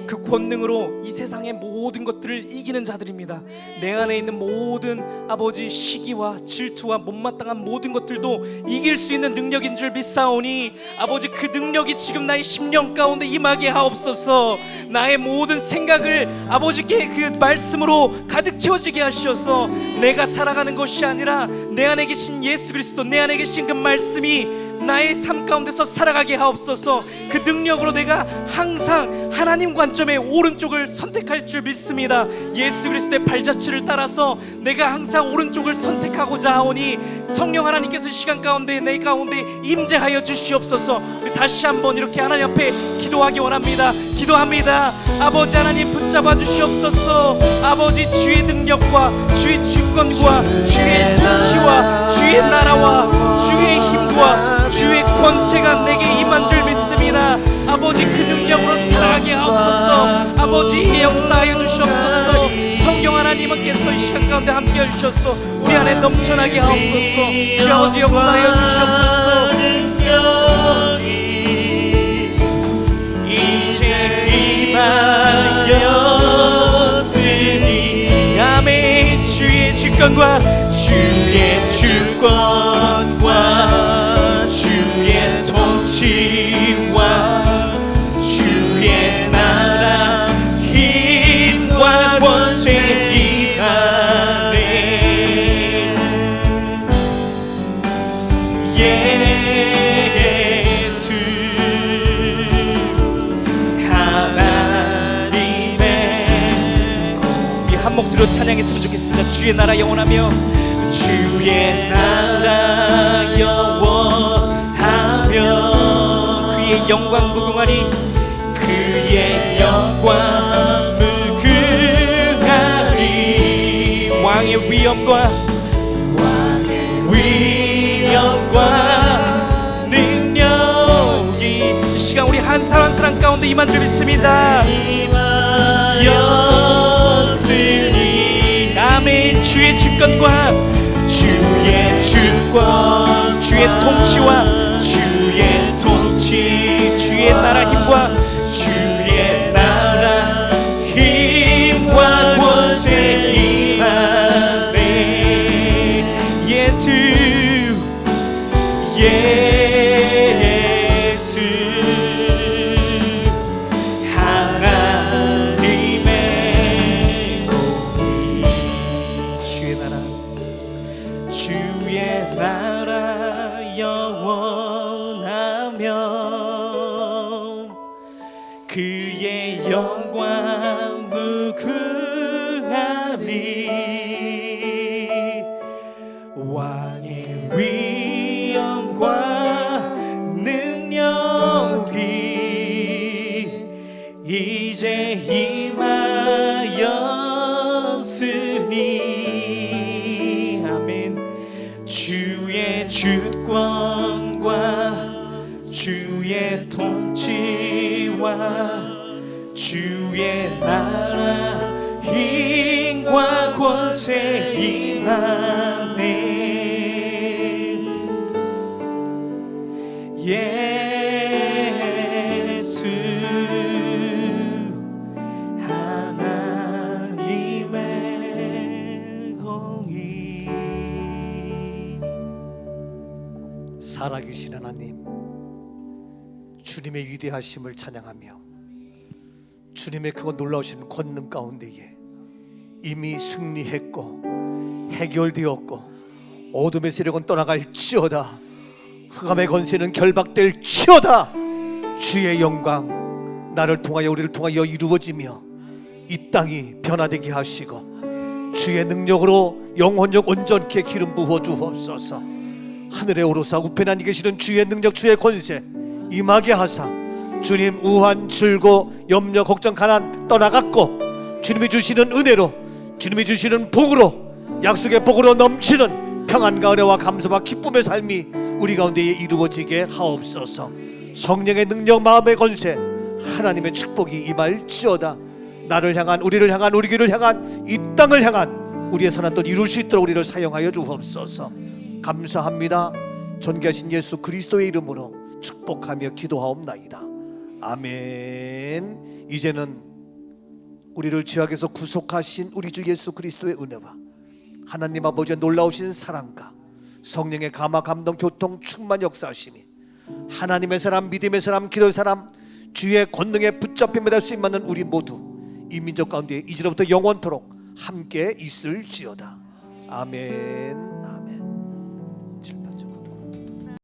그 권능으로 이 세상의 모든 것들을 이기는 자들입니다. 내 안에 있는 모든 아버지 시기와 질투와 못마땅한 모든 것들도 이길 수 있는 능력인 줄 믿사오니 아버지 그 능력이 지금 나의 심령 가운데 임하게 하옵소서. 나의 모든 생각을 아버지께 그 말씀으로 가득 채워지게 하시어서 내가 살아가는 것이 아니라 내 안에 계신 예수 그리스도, 내 안에 계신 그 말씀이 나의 삶 가운데서 살아가게 하옵소서. 그 능력으로 내가 항상 하나님 관점의 오른쪽을 선택할 줄 믿습니다. 예수 그리스도의 발자취를 따라서 내가 항상 오른쪽을 선택하고자 하오니 성령 하나님께서 시간 가운데 내 가운데 임재하여 주시옵소서. 우리 다시 한번 이렇게 하나님 앞에 기도하기 원합니다. 기도합니다. 아버지 하나님 붙잡아 주시옵소서. 아버지 주의 능력과 주의 주권과 주의 통치와 주의 나라와 주의 힘과 주의 권세가 내게 임한 줄 믿습니다. 아버지 그 능력으로 살아가게 하옵소서. 아버지 역사하여 주시옵소서. 성령 하나님께서 이 시간 가운데 함께 해주셔서 우리 안에 넘쳐나게 하옵소서. 주 아버지 역사하여 주시옵소서. 이제 임하였으니 아멘. 주의 주권과 주의 주권과 주의 통치와 주의 나라 힘과 권세 이하네. 예수 하나님의 우리 한 목소리로 찬양했으면 좋겠습니다. 주의 나라 영원하며 주의 나라 영원하며 그의 영광 무궁하니 그의 영광 무궁하니 왕의 위엄과 능력이 이 시간 우리 한 사람 한 사람 가운데 임한 줄 믿습니다. 임하였으니 아멘. 주의 주권과 주의 주권 주의 통치와 주의 통치 주의 나라 힘과 주의 나라 힘 주의 나라 영원하며 그의 영광 무궁하리. 왕의 위엄과 능력이 이제 임하였으니. 아멘. 주의 주권과 주의 통치와 주의 나라 힘과 권세 임하네. 예수 하나님의 공의. 살아계신 하나님, 주님의 위대하심을 찬양하며 주님의 그 놀라우신 권능 가운데에 이미 승리했고 해결되었고 어둠의 세력은 떠나갈지어다. 흑암의 권세는 결박될지어다. 주의 영광 나를 통하여 우리를 통하여 이루어지며 이 땅이 변화되게 하시고 주의 능력으로 영혼적 온전케 기름 부어 주옵소서. 하늘에 오르사 우편에 계시는 주의 능력 주의 권세 임하게 하사 주님 우환 즐거 염려 걱정 가난 떠나갔고 주님이 주시는 은혜로 주님이 주시는 복으로 약속의 복으로 넘치는 평안과 은혜와 감사와 기쁨의 삶이 우리 가운데에 이루어지게 하옵소서. 성령의 능력 마음의 권세 하나님의 축복이 임할지어다. 나를 향한 우리를 향한 우리 길을 향한 이 땅을 향한 우리의 선한 뜻 이룰 수 있도록 우리를 사용하여 주옵소서. 감사합니다. 존귀하신 예수 그리스도의 이름으로 축복하며 기도하옵나이다. 아멘. 이제는 우리를 죄악에서 구속하신 우리 주 예수 그리스도의 은혜와 하나님 아버지의 놀라우신 사랑과 성령의 감화 감동 교통 충만 역사하심이 하나님의 사람 믿음의 사람 기도의 사람 주의 권능에 붙잡힘에 될 수 있는 우리 모두 이 민족 가운데 이제로부터 영원토록 함께 있을지어다. 아멘. 아멘.